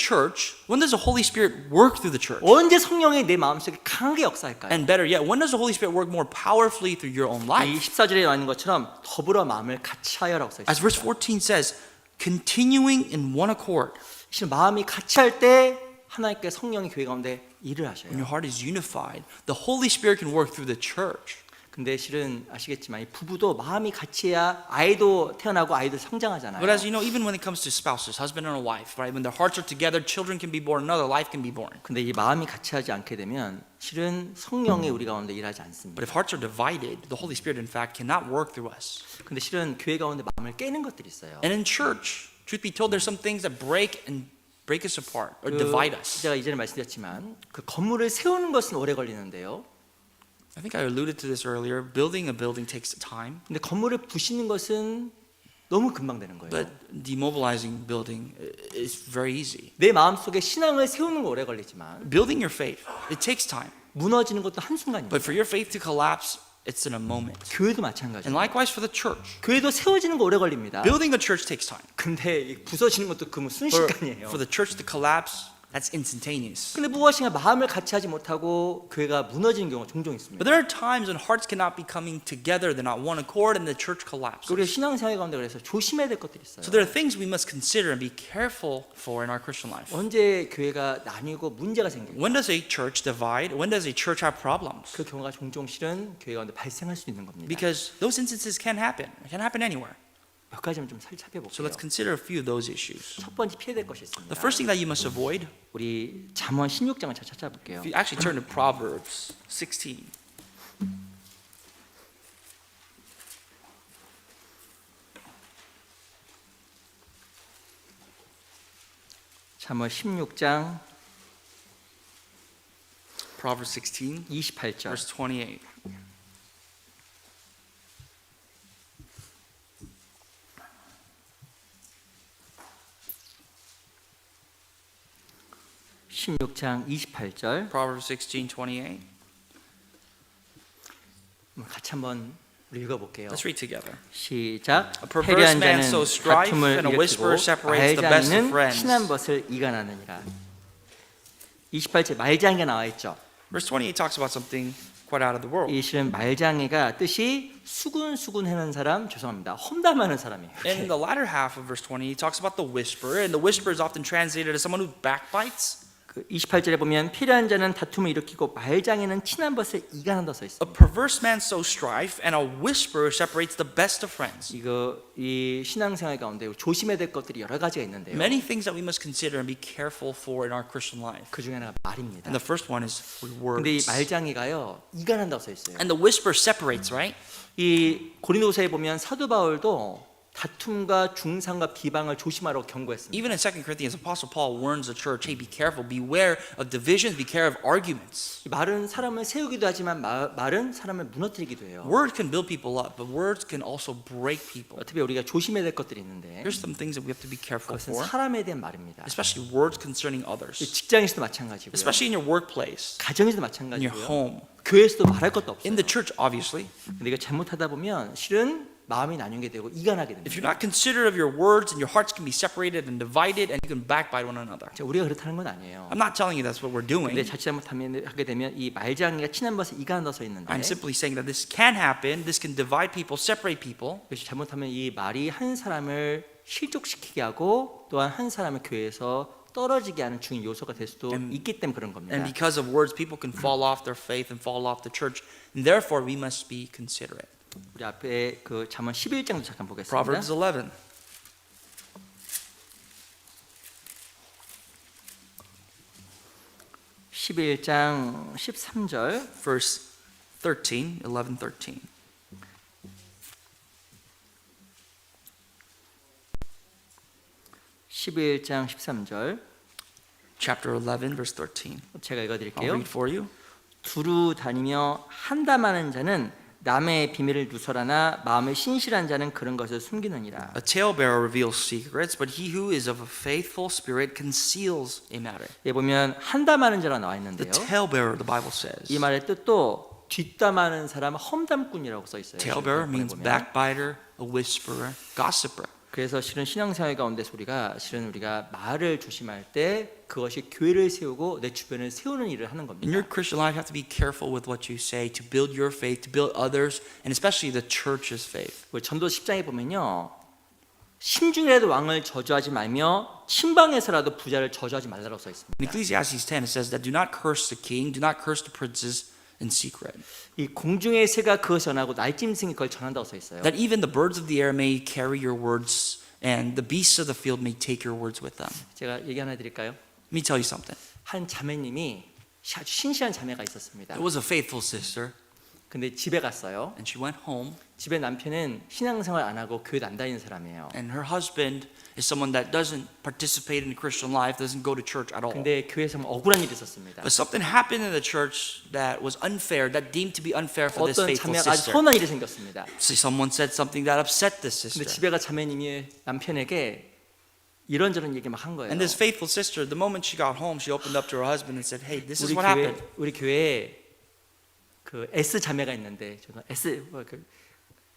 Holy Spirit work through the church? 언제 성령이 내 마음속에 강하게 역사할까요? And better yet, when does the Holy Spirit work more powerfully through your own 이 life? 14절에 나와 있는 것처럼 더불어 마음을 같이 하여라고 써 As 있습니다. verse 14 says, continuing in one accord. 실은 마음이 같이 할 때 하나님께 성령이 교회 가운데 일을 하셔요. When your heart is unified, the Holy Spirit can work through the church. 근데 실은 아시겠지만 이 부부도 마음이 같이 해야 아이도 태어나고 아이도 성장하잖아요. But as you know, even when it comes to spouses, husband and a wife, right? When their hearts are together, children can be born, another life can be born. 근데 이 마음이 같이 하지 않게 되면 실은 성령이 우리 가운데 일하지 But 않습니다. if hearts are divided, the Holy Spirit, in fact, cannot work through us. 근데 실은 교회 가운데 마음을 깨는 것들이 있어요. And in church, truth be told, there's some things that break us apart or divide us. 제가 이전에 말씀드렸지만 그 건물을 세우는 것은 오래 걸리는데요. I think I alluded to this earlier. Building a building takes time, 근데 건물을 부시는 것은 너무 금방 되는 거예요. but demobilizing building is very easy. 내 마음속에 신앙을 세우는 거 오래 걸리지만 Building your faith, it takes time. 무너지는 것도 한순간입니다. But for your faith to collapse, it's in a moment. 교회도 And 마찬가지예요. likewise for the church. 교회도 세워지는 거 오래 걸립니다. Building a church takes time. 근데 이 부서지는 것도 그 순식간이에요. For the church to collapse, that's instantaneous. 근데 무엇인가 마음을 같이 하지 못하고 교회가 무너지는 경우가 종종 있습니다. But there are times when hearts cannot be coming together, they're not one accord, and the church collapses. 우리가 신앙생활 가운데 그래서 조심해야 될 것들이 있어요. So there are things we must consider and be careful for in our Christian life. 언제 교회가 나뉘고 문제가 생길까? When does a church divide? When does a church have problems? 그 경우가 종종 실은 교회 가운데 발생할 수 있는 겁니다. Because those instances can happen. It can happen anywhere. 몇 가지만 좀 살펴 So 볼게요. let's consider a few of those issues. 첫 번째 피해야 될 것이 있습니다. The first thing that you must avoid, 우리 잠언 16장을 잘 찾아볼게요. if you actually turn to Proverbs 16. 잠언 16장 Proverbs 16, 28절. verse 28. (16장 28절) Proverbs 16, 28. 같이 한번 우리 읽어볼게요. Let's read together. 시작. A perverse 패리한 man 자는 sows strife, 다툼을 and a whisperer 일으키고 separates the best of 말장이는 friends. 친한 것을 이간하느니라. 28절 말장이가 나와 있죠. Verse 28 talks about something quite out of the world. 이 실은 말장애가 뜻이 수군수군하는 사람, 죄송합니다, 험담하는 사람이에요. And in the latter half of verse 20, he talks about the whisperer, and the whisperer is often translated as someone who backbites. 그 28절에 보면 필요한 자는 다툼을 일으키고 말장애는 친한 것을 이간한다 써 A 있습니다. perverse man sows strife, and a whisperer separates the best of friends. 이 신앙생활 가운데 조심해야 될 것들이 여러 가지가 있는데요. Many things that we must consider and be careful for in our Christian life. 그 중에 하나가 말입니다. And the first one is 근데 이 words. 말장애가요 이간한다고 써 있어요. And the whisper separates, right? 이 고린도서에 보면 사도 바울도 다툼과 중상과 비방을 조심하라고 경고했습니다. Even in 2 Corinthians, Apostle Paul warns the church, hey, be careful, beware of divisions, be careful of arguments. 말은 사람을 세우기도 하지만 말은 사람을 무너뜨리기도 해요. Words can build people up, but words can also break people. 특히 우리가 조심해야 될 것들이 있는데 Here's some things that we have to be careful 그것은 for, 사람에 대한 말입니다. especially words concerning others, 직장에서도 마찬가지고요. especially in your workplace, 가정에서도 in your 마찬가지고요. home, 교회에서도 말할 것도 없어요. in the church, obviously. 근데 이거 잘못하다 보면 실은 마음이 나뉘게 되고 이간하게 If 됩니다. you're not considerate of your words, and your hearts can be separated and divided, and you can backbite one another. 우리가 그렇다는 건 아니에요. I'm not telling you that's what we're doing. 근데 자칫 잘못하면 하게 되면 이 말장애가 친한 것을 이간한다 써 있는데 I'm simply saying that this can happen. This can divide people, separate people. 그것이 잘못하면 이 말이 한 사람을 실족시키게 하고 또한 한 사람을 교회에서 떨어지게 하는 중요한 요소가 될 수도 있기 때문에 그런 겁니다. And because of words, people can fall off their faith and fall off the church. And therefore, we must be considerate. 우리 앞에 그 잠언 11장도 잠깐 보겠습니다. Proverbs 11. (11장 13절) Verse 13, 11, 13. (11장 13절) Chapter 11, verse 13. 제가 I'll 읽어드릴게요. read for you. 두루 다니며 한담하는 자는 남의 비밀을 누설하나 마음에 신실한 자는 그런 것을 숨기느니라. A talebearer reveals secrets, but he who is of a faithful spirit conceals a matter. 예, 보면 한담하는 자가 나와 The 있는데요. talebearer, the Bible says. 이 말의 뜻도 뒷담하는 사람 험담꾼이라고 써 있어요. Talebearer means 보면. backbiter, a whisperer, gossiper. 그래서 실은 신앙생활 가운데서 우리가 말을 조심할 때 그것이 교회를 세우고 내 주변을 세우는 일을 하는 In 겁니다. your Christian life, you have to be careful with what you say to build your faith, to build others, and especially the church's faith. 그 전도 10장에 보면요. 심중이라도 왕을 저주하지 말며 신방에서라도 부자를 저주하지 말라고 써 있습니다. In Ecclesiastes 10, it says that do not curse the king, do not curse the princes in secret. 이 공중의 새가 그것을 전하고 날짐승이 그걸 전한다고 써 있어요. That even the birds of the air may carry your words, and the beasts of the field may take your words with them. 제가 얘기 하나 드릴까요? Let me tell you something. 한 자매님이 아주 신실한 자매가 있었습니다. It was a faithful sister, 근데 집에 갔어요. and she went home, 집에 남편은 신앙생활 안 하고 교회 안 다니는 사람이에요. and her husband is someone that doesn't participate in Christian life, doesn't go to church at all. 근데 교회에서 억울한 일이 있었습니다. But something happened in the church that was unfair, that deemed to be unfair for this 어떤 faithful 자매가 아주 sister. 서운한 일이 생겼습니다. So someone said something that upset this 근데 sister. 집에 가 자매님이 남편에게 이런저런 얘기 막 한 거예요. And this faithful sister, the moment she got home, she opened up to her husband and said, "Hey, this is what happened." 우리 교회에 그 S 자매가 있는데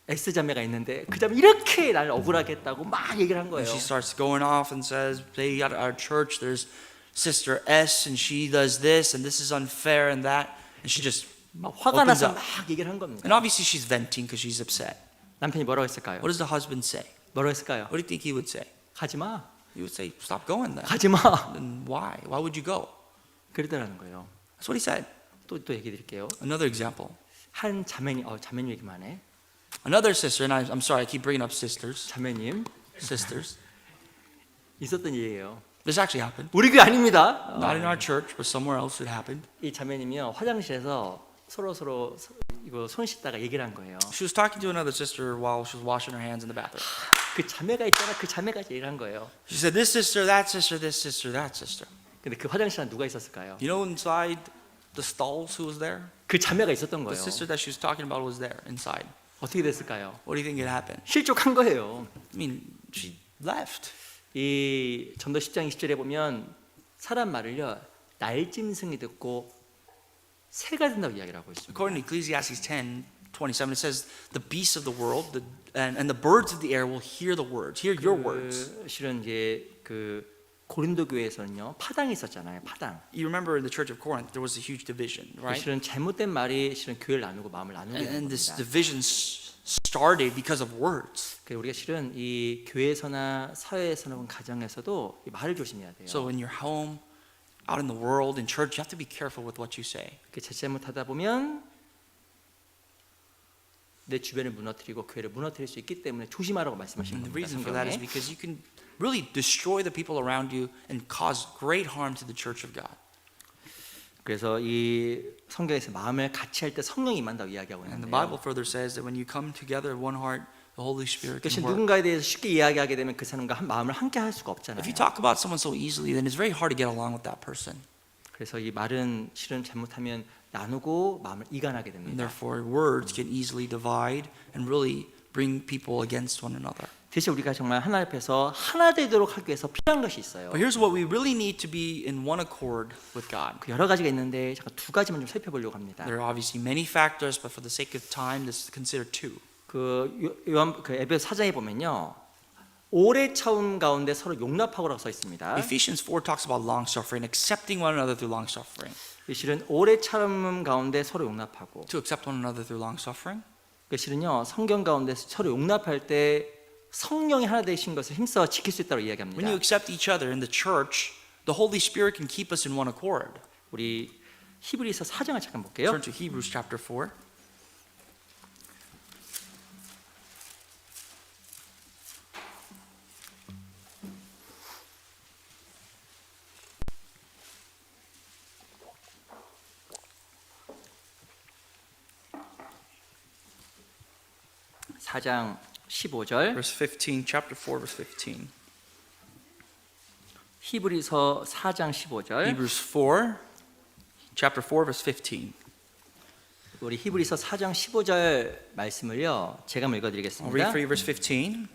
S 자매가 있는데 그 자매 이렇게 날 억울하게 했다고 막 얘기를 한 거예요. And she starts going off and says, "Hey, at our church, there's Sister S, and she does this, and this is unfair, and that." And she just 막 화가 opens 나서 up. 막 얘기를 한 겁니다. And obviously, she's venting because she's upset. 남편이 뭐라고 했을까요? What does the husband say? 뭐라고 했을까요? What do you think he would say? 가지 마, He would say, "Stop going then." 가지 마. Then why? Why would you go? 그러더라는 거예요. That's what he said. 또 얘기 드릴게요. Another example. 한 자매님, 자매님 얘기만 해. Another sister, and I'm sorry, I keep bringing up sisters. 자매님 Sisters. 있었던 일이에요. This actually happened. 우리 교회 아닙니다. Not in our church, but somewhere else it happened. 이 자매님이요 화장실에서 서로 이거 손 씻다가 얘기를 한 거예요. She was talking to another sister while she was washing her hands in the bathroom. 그 자매가 있잖아. 그 자매가 얘기를 한 거예요. She said, "This sister, that sister, this sister, that sister." 근데 그 화장실에 누가 있었을까요? You know, inside the stalls, who was there? 그 자매가 있었던 The 거예요. sister that she was talking about was there inside. 어떻게 됐을까요? What do you think it happened? 실족한 거예요. I mean, she left. 이 전도 10장 20절에 보면 사람 말을요 날짐승이 듣고 새가 된다고 이야기를 하고 있습니다. According to Ecclesiastes 10:27, it says, "The beasts of the world and the birds of the air will hear the words, hear your words." 실은 이제 그 고린도 교회에서는요 파당이 있었잖아요. 파당. You remember in the church of Corinth, there was a huge division, right? 실은 잘못된 말이 실은 교회를 나누고 마음을 나누게 되는 And this 겁니다. division started because of words. 그래서 우리가 실은 이 교회에서나 사회에서나 혹은 가정에서도 이 말을 조심해야 돼요. So in your home, out in the world, in church, you have to be careful with what you say. 잘못하다 보면 내 주변을 무너뜨리고 교회를 무너뜨릴 수 있기 때문에 조심하라고 말씀하신 And the 겁니다. reason for that is 성경에. because you can really destroy the people around you and cause great harm to the church of God. 그래서 이 성경에서 마음을 같이 할 때 성령이 임한다고 이야기하고 And the 있는데요. Bible further says that when you come together in one heart, the Holy Spirit 그것이 can work. 누군가에 대해서 쉽게 이야기하게 되면 그 사람과 한 마음을 함께 할 수가 없잖아요. If you talk about someone so easily, then it's very hard to get along with that person. 그래서 이 말은 실은 잘못하면 나누고 마음을 이간하게 And 됩니다. therefore, words can easily divide and really bring people against one another. 대신 우리가 정말 하나님 앞에서 하나 되도록 하기 위해서 필요한 것이 있어요. But here's what we really need to be in one accord with God. 그 여러 가지가 있는데 잠깐 두 가지만 좀 살펴보려고 합니다. There are obviously many factors, but for the sake of time, let's consider two. 그 에베소 4장에 보면요. 오래 참음 가운데 서로 용납하고라고 써 있습니다. Ephesians 4 talks about long suffering, accepting one another through long suffering. 실은 오래 참음 가운데 서로 용납하고 To accept one another through long suffering. 실은요 성경 가운데 서로 용납할 때 성령이 하나 되신 것을 힘써 지킬 수 있다고 When you 이야기합니다. accept each other in the church, the Holy Spirit can keep us in one accord. 우리 히브리서 4장을 잠깐 볼게요. Turn to Hebrews chapter 4. 사장 15절 Verse 15, chapter 4, verse 15. 히브리서 4장 15절 Hebrews 4, chapter 4, verse 15. 우리 히브리서 4장 15절 말씀을요 제가 한번 I'll read 읽어드리겠습니다. for you verse 15.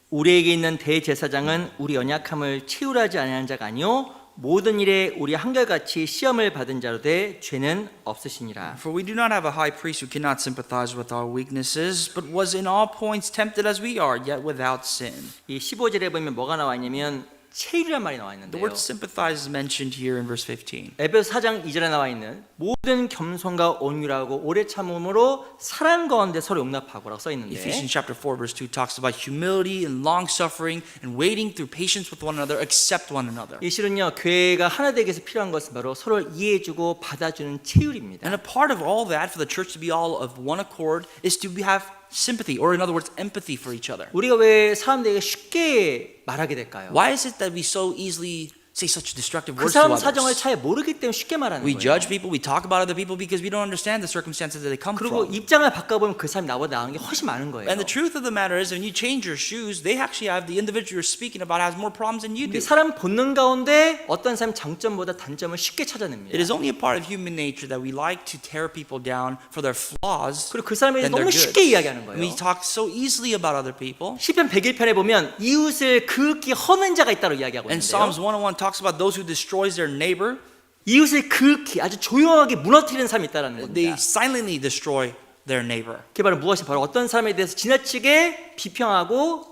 우리에게 있는 대제사장은 우리 연약함을 채우라지 아니하는 자가 아니요 모든 일에 우리 한결같이 시험을 받은 자로 돼 죄는 없으시니라. For we do not have a high priest who cannot sympathize with our weaknesses, but was in all points tempted as we are, yet without sin. 이 15절에 보면 뭐가 나와 있냐면 체일이란 말이 나와 The 있는데요. word sympathize is mentioned here in verse 15. 에베소 4장 2절에 나와 있는 모든 겸손과 온유하고 오래 참음으로 사랑 가운데 서로 용납하고라고 써 있는데 Ephesians chapter 4 verse 2 talks about humility and long suffering and waiting through patience with one another, accept one another. 이 실은요 교회가 하나 되기 위해서 필요한 것은 바로 서로를 이해해주고 받아주는 체율입니다. And a part of all that for the church to be all of one accord is to have sympathy, or in other words, empathy for each other. 우리가 왜 사람들에게 쉽게 말하게 될까요? Why is it that we so easily say such destructive 그 words to 사람 사정을 others? 잘 모르기 때문에 쉽게 말하는 We 거예요. judge people, we talk about other people because we don't understand the circumstances that they come 그리고 from. 입장을 바꿔보면 그 사람이 나보다 나은 게 훨씬 많은 거예요. And the truth of the matter is, when you change your shoes, they actually have the individual you're speaking about has more problems than you 근데 do. 사람 본능 가운데 어떤 사람 장점보다 단점을 쉽게 찾아냅니다. It is only a part of human nature that we like to tear people down for their flaws. 그리고 그 사람에 대해서 then 너무 they're 쉽게 이야기하는 good. We 거예요. talk so easily about other people. 시편 101편에 보면 이웃을 그윽히 허는 자가 있다고 이야기하고 And 있는데요. Psalms 101 talks about those who destroys their neighbor. 이웃을 그윽히 아주 조용하게 무너뜨리는 사람이 있다는 They 겁니다. silently destroy their neighbor. 그게 바로 무엇이 바로 어떤 사람에 대해서 지나치게 비평하고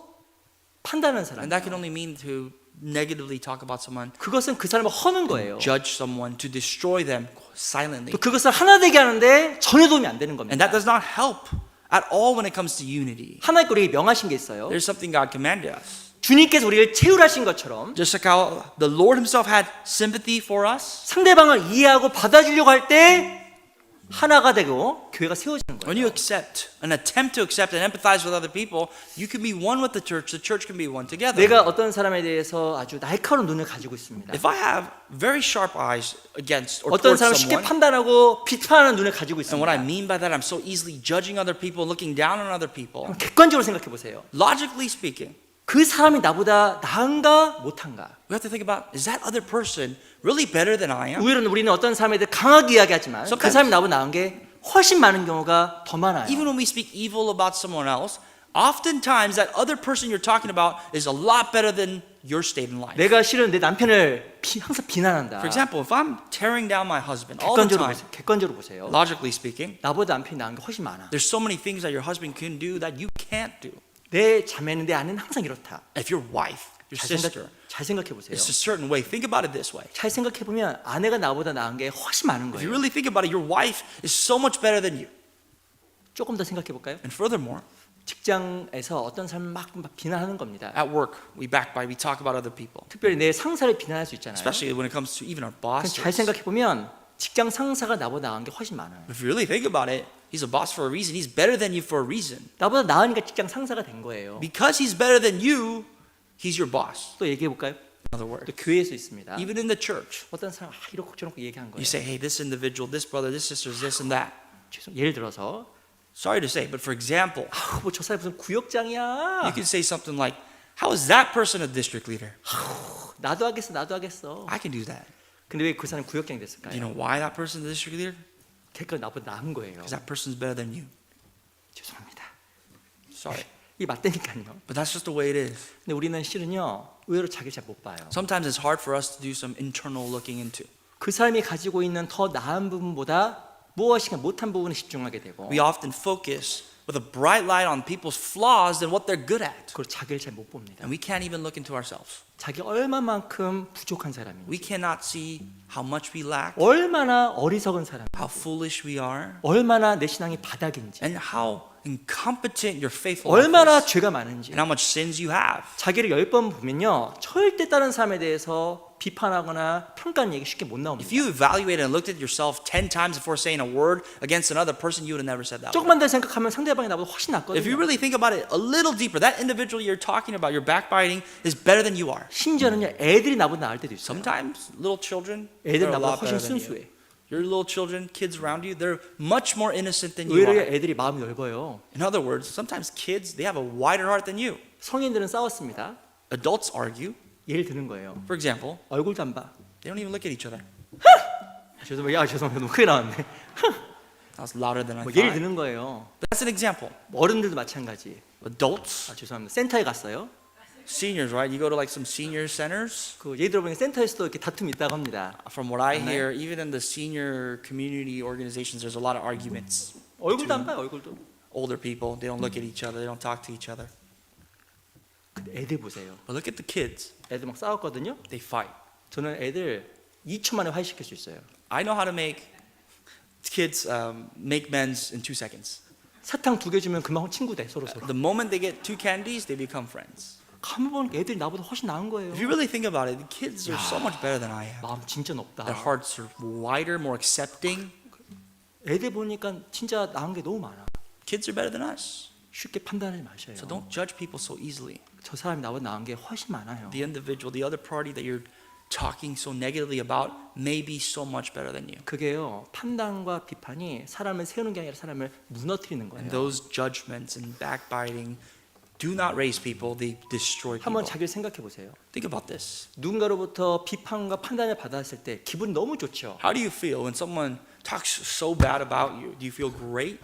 판단하는 사람. And that can only mean to negatively talk about someone, 그것은 그 사람을 허는 거예요. judge someone, to destroy them silently. 또 그것을 하나 되게 하는데 전혀 도움이 안 되는 겁니다. And that does not help at all when it comes to unity. 하나님께 우리에게 명하신 게 있어요. There's something God commanded us. 주님께서 우리를 채울하신 것처럼 Just like how the Lord himself had sympathy for us, 상대방을 이해하고 받아주려고 할 때 하나가 되고 교회가 세워지는 when you 거예요. accept, an attempt to accept and empathize with other people, you can be one with the church can be one together. 내가 어떤 사람에 대해서 아주 날카로운 눈을 가지고 있습니다. If I have very sharp eyes against or 어떤 towards 사람을 쉽게 someone, 판단하고 비판하는 눈을 가지고 and what I 있습니다. mean by that, I'm so easily judging other people, looking down on other people. 그럼 객관적으로 생각해 보세요. Logically speaking, 그 사람이 나보다 나은가 못한가? we have to think about, is that other person really better than I am? 우리는 어떤 사람에 대해 강하게 이야기하지만 그 Sometimes- 사람이 나보다 나은 게 훨씬 많은 경우가 더 많아요. Even when we speak evil about someone else, oftentimes that other person you're talking about is a lot better than your state in life. 내가 실은 내 남편을 항상 비난한다. For example, if I'm tearing down my husband all the time, 객관적으로 보세요. logically speaking, 나보다 남편이 나은 게 훨씬 많아. there's so many things that your husband can do that you can't do. 내 자매는 내 아내는 항상 이렇다. If your wife your sister 잘 생각해 보세요. is a certain way, think about it this way. 잘 생각해 보면 아내가 나보다 나은 게 훨씬 많은 If you 거예요. really think about it, your wife is so much better than you. 조금 더 생각해 볼까요? And furthermore, 직장에서 어떤 사람을 막 비난하는 겁니다. at work, we backbite, we talk about other people. 특별히 내 상사를 비난할 수 있잖아요. Especially when it comes to even our bosses. 잘 생각해 보면 직장 상사가 나보다 나은 게 훨씬 많아요. If you really think about it, he's a boss for a reason. He's better than you for a reason. 나보다 나으니까 직장 상사가 된 거예요. Because he's better than you, he's your boss. 또 얘기해 볼까요? In other words, 또 교회에서 있습니다. even in the church, 어떤 사람 이렇고 저렇고 얘기한 거예요. you say, hey, this individual, this brother, this sister, this and that. 예를 들어서 Sorry to say, but for example, 뭐 저 사람 무슨 구역장이야. you can say something like, how is that person a district leader? 나도 하겠어. I can do that. 근데 왜 그 사람 구역장이 Do 됐을까요? you know why that person is a district leader? 걔가 나보다 나은 거예요. Because that person's better than you. 죄송합니다. Sorry. 이 맞다니까요. But that's just the way it is. 근데 우리는 실은요 의외로 자기를 잘 못 봐요. Sometimes it's hard for us to do some internal looking into. 그 사람이 가지고 있는 더 나은 부분보다 무엇인가 못한 부분에 집중하게 되고 We often focus with a bright light on people's flaws than what they're good at. 그리고 자기를 잘 못 봅니다. And we can't even look into ourselves. 자기 얼마만큼 부족한 사람인지, We cannot see how much we lack, 얼마나 어리석은 사람, how foolish we are, 얼마나 내 신앙이 바닥인지, and how incompetent your faithful 얼마나 life is, 죄가 많은지. and how much sins you have. 자기를 10번 보면요 절대 다른 사람에 대해서 비판하거나 평가하는 얘기 쉽게 못 If 나옵니다. you evaluated and looked at yourself 10 times before saying a word against another person, you would have never said that word. 조금만 더 생각하면 상대방이 나보다 훨씬 If you 낫거든요. really think about it a little deeper, that individual you're talking about, you're backbiting, is better than you are. 심지어는요 애들이 나보다 나을 때도 있어요. Sometimes little children 애들 are a 나보다 lot 훨씬 better than you. 순수해. Your little children, kids around you, they're much more innocent than you 의외로 are. 애들이 마음이 넓어요. In other words, sometimes kids, they have a wider heart than you. 성인들은 싸웠습니다. Adults argue. 예를 드는 거예요. For example, 얼굴도 안 봐. they don't even look at each other. 죄송합니다. 너무 크게 나왔네. That was louder than I 뭐 예를 thought. 드는 거예요. But that's an example. 어른들도 마찬가지. Adults, 죄송합니다. 센터에 갔어요. seniors, right? You go to like some senior centers. 그 예를 들어보니 센터에서도 이렇게 다툼이 있다고 합니다. From what I 맞나요? hear, even in the senior community organizations, there's a lot of arguments. 얼굴도 안 봐요. 얼굴도. Older people, they don't look at each other, they don't talk to each other. 근데 애들 보세요. But look at the kids. 애들 막 싸웠거든요. They fight. 저는 애들 2초 만에 화해시킬 수 있어요. I know how to make kids make amends in 2 seconds. 사탕 2개 주면 금방 친구 돼 서로. The moment they get 2 candies, they become friends. 가만 보니까 애들이 나보다 훨씬 나은 거예요. If you really think about it, the kids are so much better than I am. 마음 진짜 높다. Their hearts are wider, more accepting. 애들 보니까 진짜 나은 게 너무 많아. Kids are better than us. 쉽게 판단하지 마셔요. So don't judge people so easily. 저 사람이 나보다 나은 게 훨씬 많아요. The individual, the other party that you're talking so negatively about may be so much better than you. 그게요 판단과 비판이 사람을 세우는 게 아니라 사람을 무너뜨리는 And 거예요. those judgments and backbiting do not raise people, they destroy 한번 people. 자기를 생각해 보세요. Think about this. 누군가로부터 비판과 판단을 받았을 때 기분 너무 좋죠. How do you feel when someone talks so bad about you? Do you feel great?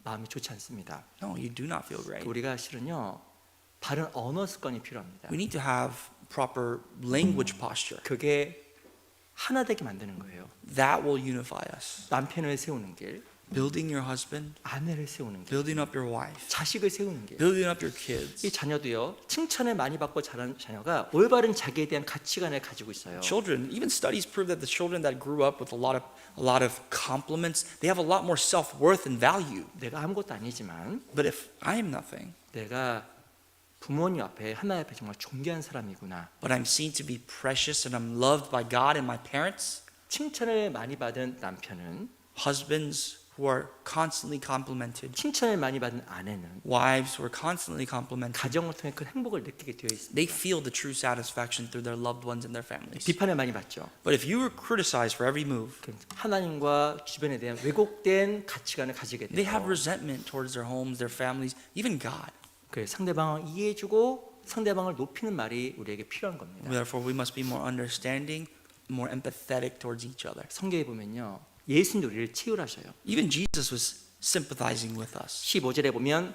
마음이 좋지 않습니다. No, you do not feel great. 우리가 실은요 바른 언어 습관이 필요합니다. We need to have proper language posture. 그게 하나 되게 만드는 거예요. That will unify us. 남편을 세우는 길, Building your husband, 아내를 세우는 길, building up your wife, 자식을 세우는 길. building up your kids. 이 자녀도요 칭찬을 많이 받고 자란 자녀가 올바른 자기에 대한 가치관을 가지고 있어요. Children, even studies prove that the children that grew up with a lot of compliments, they have a lot more self-worth and value. 내가 아무것도 아니지만 But if I am nothing, 내가 부모님 앞에 하나님 앞에 정말 존귀한 사람이구나. but I'm seen to be precious and I'm loved by God and my parents, 칭찬을 많이 받은 남편은 husbands who are constantly complimented, 칭찬을 많이 받은 아내는 wives who are constantly complimented, 가정을 통해 큰 행복을 느끼게 되어 있습니다. they feel the true satisfaction through their loved ones and their families. 비판을 많이 받죠. But if you were criticized for every move, 하나님과 주변에 대한 왜곡된 가치관을 가지게 they have 돼요. resentment towards their homes, their families, even God. 그래서 상대방을 이해해주고 상대방을 높이는 말이 우리에게 필요한 겁니다. Therefore, we must be more understanding, more empathetic towards each other. 성경에 보면요. 예수님도 우리를 치유하셔요. Even Jesus was sympathizing with us. 15절에 보면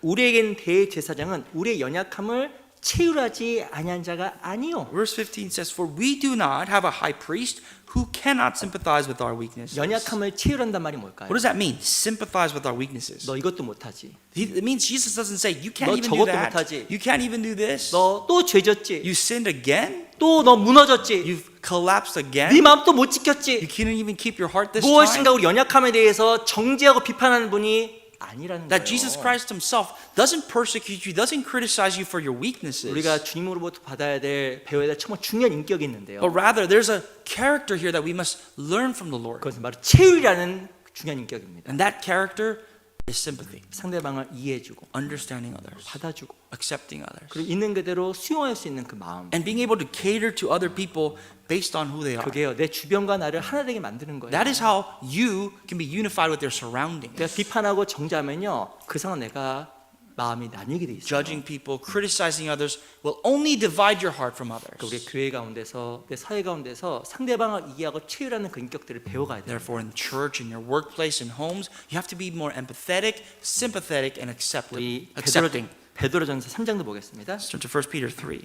우리에겐 대제사장은 우리의 연약함을 체휼하지 아니한 자가 아니요. Verse 15 says, For we do not have a high priest who cannot sympathize with our weaknesses. 연약함을 체휼한단 말이 뭘까요? What does that mean? Sympathize with our weaknesses. 너 이것도 못하지. It means Jesus doesn't say, you can't 너 even do 저것도 that. 못하지. You can't even do this. 너 또 죄졌지. You sinned again? 또 너 무너졌지. You've collapsed 네 again? 마음 또 못 You 지켰지. can't even keep your heart this 무엇인가 time? 우리 연약함에 대해서 정죄하고 비판하는 분이 아니라는 That 거예요. Jesus Christ himself doesn't persecute you, doesn't criticize you for your weaknesses. 우리가 주님으로부터 받아야 될 배워야 될 정말 중요한 인격이 있는데요. But rather, there's a character here that we must learn from the Lord. 그것은 바로 체휼이라는 중요한 인격입니다. And that character is sympathy, 상대방을 이해해주고 understanding others, 받아주고 accepting others, 그리고 있는 그대로 수용할 수 있는 그 마음. and being able to cater to other people based on who they are. 그게요 내 주변과 나를 하나 되게 만드는 거예요. That is how you can be unified with your surroundings. 내가 비판하고 정죄하면요 그 상황 내가 마음이 나뉘게 돼 있어요. Judging people, criticizing others will only divide your heart from others. 우리 교회 가운데서 내 사회 가운데서 상대방을 이해하고 체휼하는 그 인격들을 배워가야 돼요. Therefore, in church, in your workplace, in homes, you have to be more empathetic, sympathetic, and 우리 accepting. 베드로전서 3장도 보겠습니다. Let's turn to 1 Peter 3.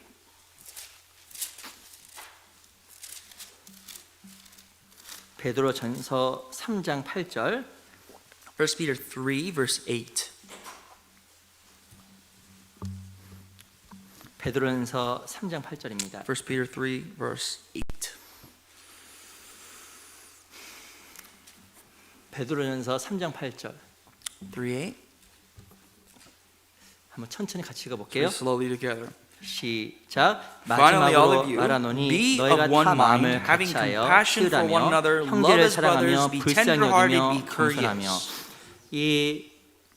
베드로전서 3장 8절 1 Peter 3, verse 8. 베드로전서 3장 8절입니다. 1 Peter 3, verse 8. 베드로전서 3장 8절 3, 8. 한번 천천히 같이 Read 읽어볼게요. slowly together. 시작. Finally, all of 마지막으로 you, 말하노니 be 너희가 of one 다 마음을 mind, having 같이하여 compassion for one another, 치유라며 love 형제를 as brothers, 사랑하며 be 불쌍히 tender-hearted, 여기며 be 겸손하며. courteous. 이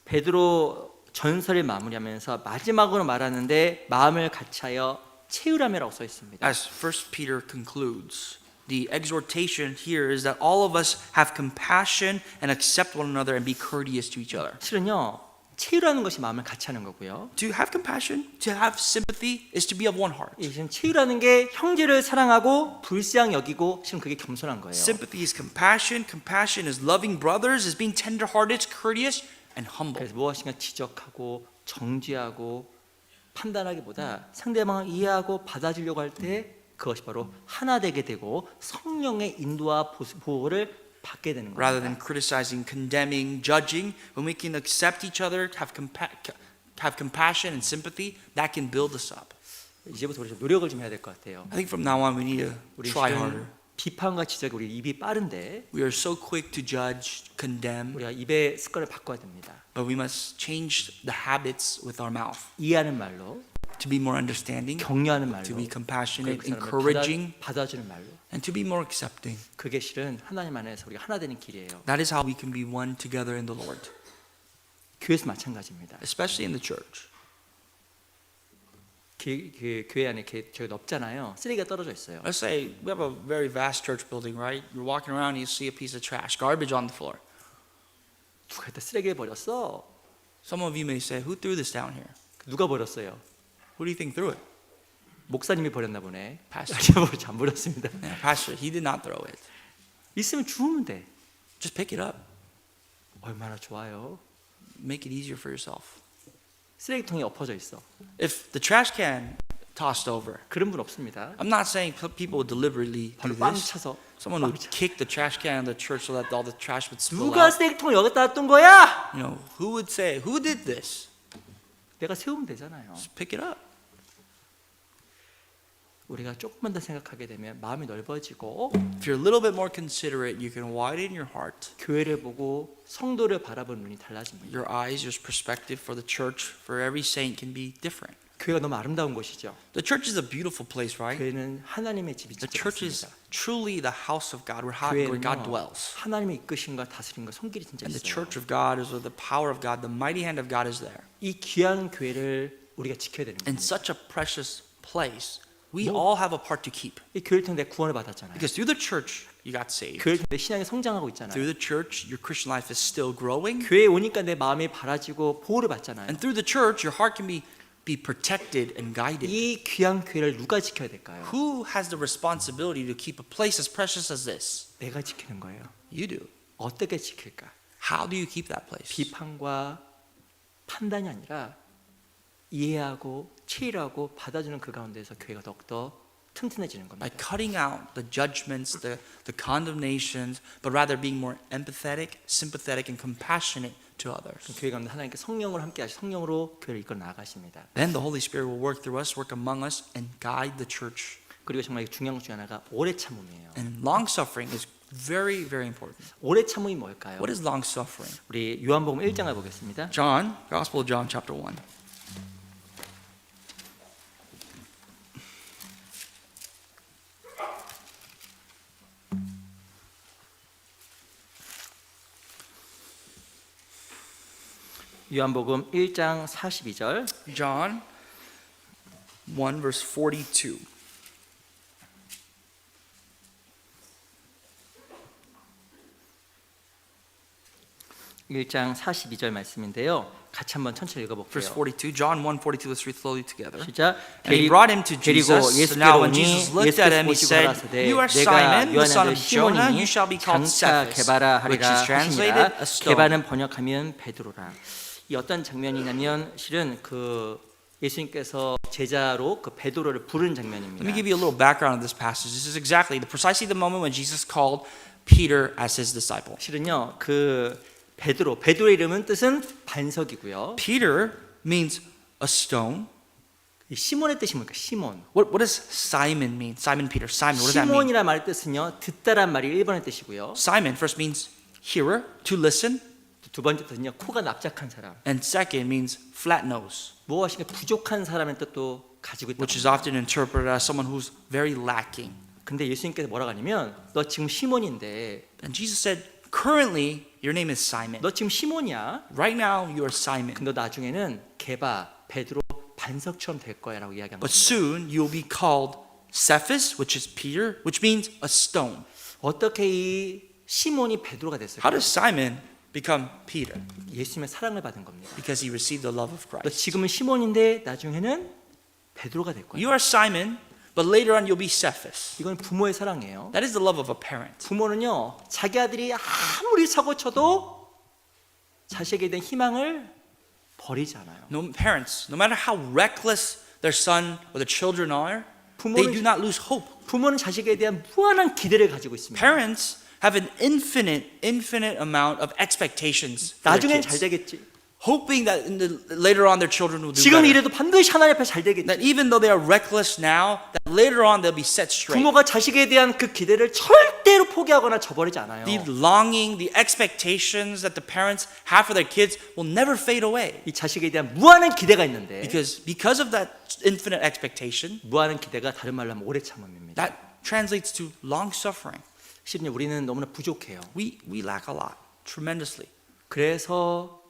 베드로 전설을 마무리하면서 마지막으로 말하는데 마음을 같이하여 채우라며라고 써 있습니다. As 1 Peter concludes, the exhortation here is that all of us have compassion and accept one another and be courteous to each other. 실은요 채우라는 것이 마음을 같이 하는 거고요. To have compassion, to have sympathy, is to be of one heart. 이 지금 채우라는 게 형제를 사랑하고 불쌍히 여기고 실은 그게 겸손한 거예요. Sympathy is compassion. Compassion is loving brothers, is being tender-hearted, courteous, and humble. 그래서 무엇인가 지적하고 정죄하고 판단하기보다 상대방을 이해하고 받아주려고 할 때 그것이 바로 하나 되게 되고 성령의 인도와 보호를 받게 되는 Rather than 겁니다. criticizing, condemning, judging, when we can accept each other, have compassion and sympathy, that can build us up. 이제부터 우리 좀 노력을 좀 해야 될 것 같아요. I think from now on we need to 우리 try harder. 실은 비판과 지적에 우리 입이 빠른데 We are so quick to judge, condemn, 우리가 입의 습관을 바꿔야 됩니다. but we must change the habits with our mouth 이해하는 말로, to be more understanding, 격려하는 말로, to be compassionate, 그 사람을 encouraging, 받아주는 말로. and to be more accepting. 그게 실은 하나님 안에서 우리가 하나 되는 길이에요. That is how we can be one together in the Lord, 교회에서 마찬가지입니다. especially in the church. 그 교회 안에 저기 넓잖아요. 쓰레기가 떨어져 있어요. Let's say we have a very vast church building, right? You're walking around and you see a piece of trash, garbage on the floor. 누가 다 쓰레기를 버렸어? Some of you may say, who threw this down here? 누가 버렸어요? Who do you think threw it? 목사님이 버렸나 보네. Pastor. 제가 안 버렸습니다. Yeah, pastor, he did not throw it. 있으면 주우면 돼. Just pick it up. 얼마나 좋아요. Make it easier for yourself. 쓰레기통이 엎어져 있어. If the trash can tossed over, 그런 분 없습니다. I'm not saying people would deliberately do 바로 빵 this. 차서 Someone would kick the trash can in the church so that all the trash would spill 누가 out. 쓰레기통을 여기다 둔 거야? You know, who would say, who did this? 내가 세우면 되잖아요. Just pick it up. 우리가 조금만 더 생각하게 되면 마음이 넓어지고 If you're a little bit more considerate, you can widen your heart. 교회를 보고 성도를 바라보는 눈이 달라집니다. Your eyes, your perspective for the church, for every saint can be different. 교회가 너무 아름다운 곳이죠. The church is a beautiful place, right? 교회는 하나님의 집이 The church is 있습니다. truly the house of God, where God 교회는요 dwells. 하나님의 이끄심과 다스림과 손길이 진짜 And the 있어요. church of God is where the power of God, the mighty hand of God is there. 이 귀한 교회를 우리가 지켜야 되는 In 겁니다. such a precious place, we all have a part to keep. 이 교회를 통해 내가 구원을 받았잖아요. Because through the church, you got saved. 교회를 통해 내 신앙이 성장하고 있잖아요. Through the church, your Christian life is still growing. 교회에 오니까 내 마음이 바라지고 보호를 받잖아요. And through the church, your heart can be protected and guided. 이 귀한 교회를 누가 지켜야 될까요? Who has the responsibility to keep a place as precious as this? 내가 지키는 거예요. You do. 어떻게 지킬까? How do you keep that place? 비판과 판단이 아니라 이해하고 치유하고 받아주는 그 가운데서 교회가 더욱더 튼튼해지는 겁니다. By cutting out the judgments, the condemnations, but rather being more empathetic, sympathetic, and compassionate to others. 교회 가운데 하나님께 성령으로 함께 하시 성령으로 교회를 이끌어 나가십니다. Then the Holy Spirit will work through us, work among us, and guide the church. 그리고 정말 중요한 것 중에 하나가 오래 참음이에요. And long suffering is very, very important. 오래 참음이 뭘까요? What is long suffering? 우리 요한복음 1장을 보겠습니다. John, Gospel of John, chapter 1. 요한복음 1장 42절. John 1, verse 42. 일장 42절 말씀인데요. 같이 한번 천천히 Verse 읽어볼게요. 42, John 1, 42, let's read slowly together. 시작. And he brought him to 데리고 Jesus. So now when 예수께로 Jesus 오니 looked at him, he 예수께서 said, 보시고 You are 가라사대 Simon, the 내가 son 요한의 of Jonah. 시몬이니 You shall be called 장차 Cephas, 개바라 which 하리라 is translated 하시니라. a stone. 개바는 번역하면 베드로라. 이 어떤 장면이냐면 실은 그 예수님께서 제자로 그 베드로를 부른 Let me 장면입니다. give you a little background of this passage. This is precisely the moment when Jesus called Peter as his disciple. 실은요 그 베드로의 이름은 뜻은 반석이고요. Peter means a stone. 이 시몬의 뜻이 뭡니까? 시몬. What does Simon mean? Simon Peter. Simon, what does that mean? 시몬이라 말 뜻은요 듣다란 말이 1번의 뜻이고요. Simon first means hearer, to listen, 두 번째 뜻은요 코가 납작한 사람. and second means flat nose, 무엇인가 부족한 사람의 뜻도 가지고 있다. which is often interpreted as someone who's very lacking. 근데 예수님께서 뭐라고 하냐면 너 지금 시몬인데 And Jesus said, currently your name is Simon. 너 지금 시몬이야. Right now you are Simon. 근데 너 나중에는 게바, 베드로 반석처럼 될 거야라고 이야기한 But 겁니다. soon you will be called Cephas, which is Peter, which means a stone. 어떻게 이 시몬이 베드로가 How 됐을까? does Simon become Peter? 예수님의 사랑을 받은 겁니다. Because he received the love of 너 Christ. 지금은 시몬인데 나중에는 베드로가 될 거야. You are Simon, but later on you'll be Cephas. 이건 부모의 사랑이에요. That is the love of a parent. 부모는요 자기 아들이 아무리 사고 쳐도 자식에 대한 희망을 버리지 않아요. No parents, no matter how reckless their son or their children are, they 부모는 do not lose hope. 부모는 자식에 대한 무한한 기대를 가지고 있습니다. Parents have an infinite amount of expectations for their 나중엔 잘 kids, 되겠지. hoping that later on their children will do 지금 better. 이래도 반드시 하나님 앞에 잘 되겠지. That even though they are reckless now, that later on they'll be set straight. 부모가 자식에 대한 그 기대를 절대로 포기하거나 저버리지 않아요. The longing, the expectations that the parents have for their kids will never fade away. 이 자식에 대한 무한한 기대가 있는데 Because of that infinite expectation, 무한한 기대가 다른 말로 하면 오래 참음입니다. that translates to long suffering. 실은 우리는 너무나 부족해요. We lack a lot, tremendously. 그래서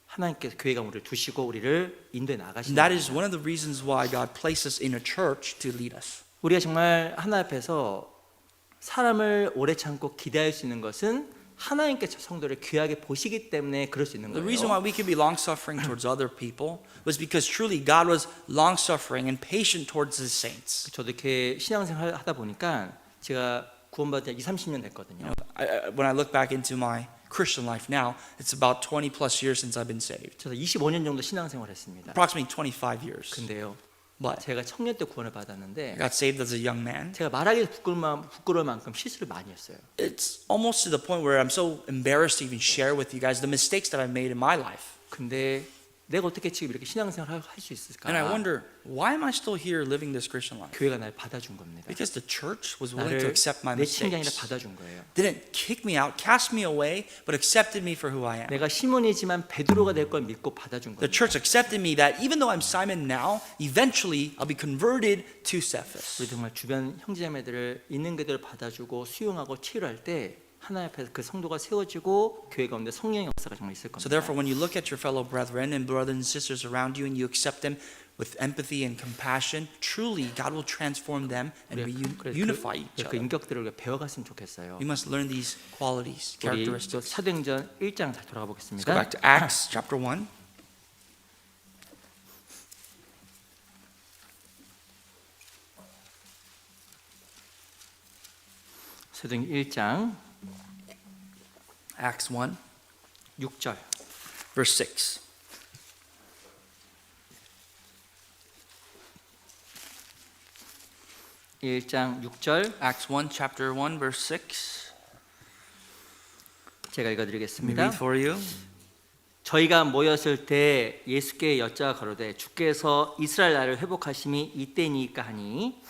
하나님께서 교회가 우리를 두시고 우리를 인도에 And 나가시는 that 거예요. is one of the reasons why God places us in a church to lead us. 우리가 정말 하나님 앞에서 사람을 오래 참고 기대할 수 있는 것은 하나님께서 성도를 귀하게 보시기 때문에 그럴 수 있는 The reason 거예요. why we can be long suffering towards other people was because truly God was long suffering and patient towards his saints. 저도 이렇게 신앙생활 하다 보니까 제가 구원받은 지 30년 됐거든요. When I look back into my Christian life now, it's about 20 plus years since I've been saved. 저도 25년 정도 신앙생활 했습니다. Approximately 25 years. 근데요. But 제가 청년 때 구원을 I 받았는데 got saved as a young man. 제가 말하기 부끄러울 만큼 실수를 많이 했어요. It's almost to the point where I'm so embarrassed to even share with you guys the mistakes that I've made in my life. 근데 내가 어떻게 지금 이렇게 신앙생활 할 수 있을까? And I wonder, why am I still here living this Christian life? 교회가 날 받아준 겁니다. Because the church was willing to 나를 accept my 내친 게 아니라 mistakes. 받아준 거예요. Didn't kick me out, cast me away, but accepted me for who I am. 내가 시몬이지만 베드로가 될 걸 믿고 받아준 The 거예요. church accepted me that even though I'm Simon now, eventually I'll be converted to Cephas. 우리 정말 주변 형제자매들을 있는 그대로 받아주고 수용하고 치유할 때 하나님 앞에서 그 성도가 세워지고 교회 가운데 성령의 역사가 정말 있을 So 겁니다. therefore, when you look at your fellow brethren and brothers and sisters around you and you accept them with empathy and compassion, truly God will transform them and unify each 그 other. 인격들을 우리가 배워갔으면 좋겠어요. We must learn these qualities, 우리 또 characteristics. 사도행전 1장 잘 돌아가 Let's go 보겠습니다. back to Acts chapter 1. 사도행전 1장 Acts 1, 6절. verse 6. 1장 6절 Acts 1, chapter 1, verse 6. 제가 Let me 읽어드리겠습니다. read for you. 저희가 모였을 때 예수께 여자 가로되 주께서 이스라엘 나라를 회복하심이 이때니까 하니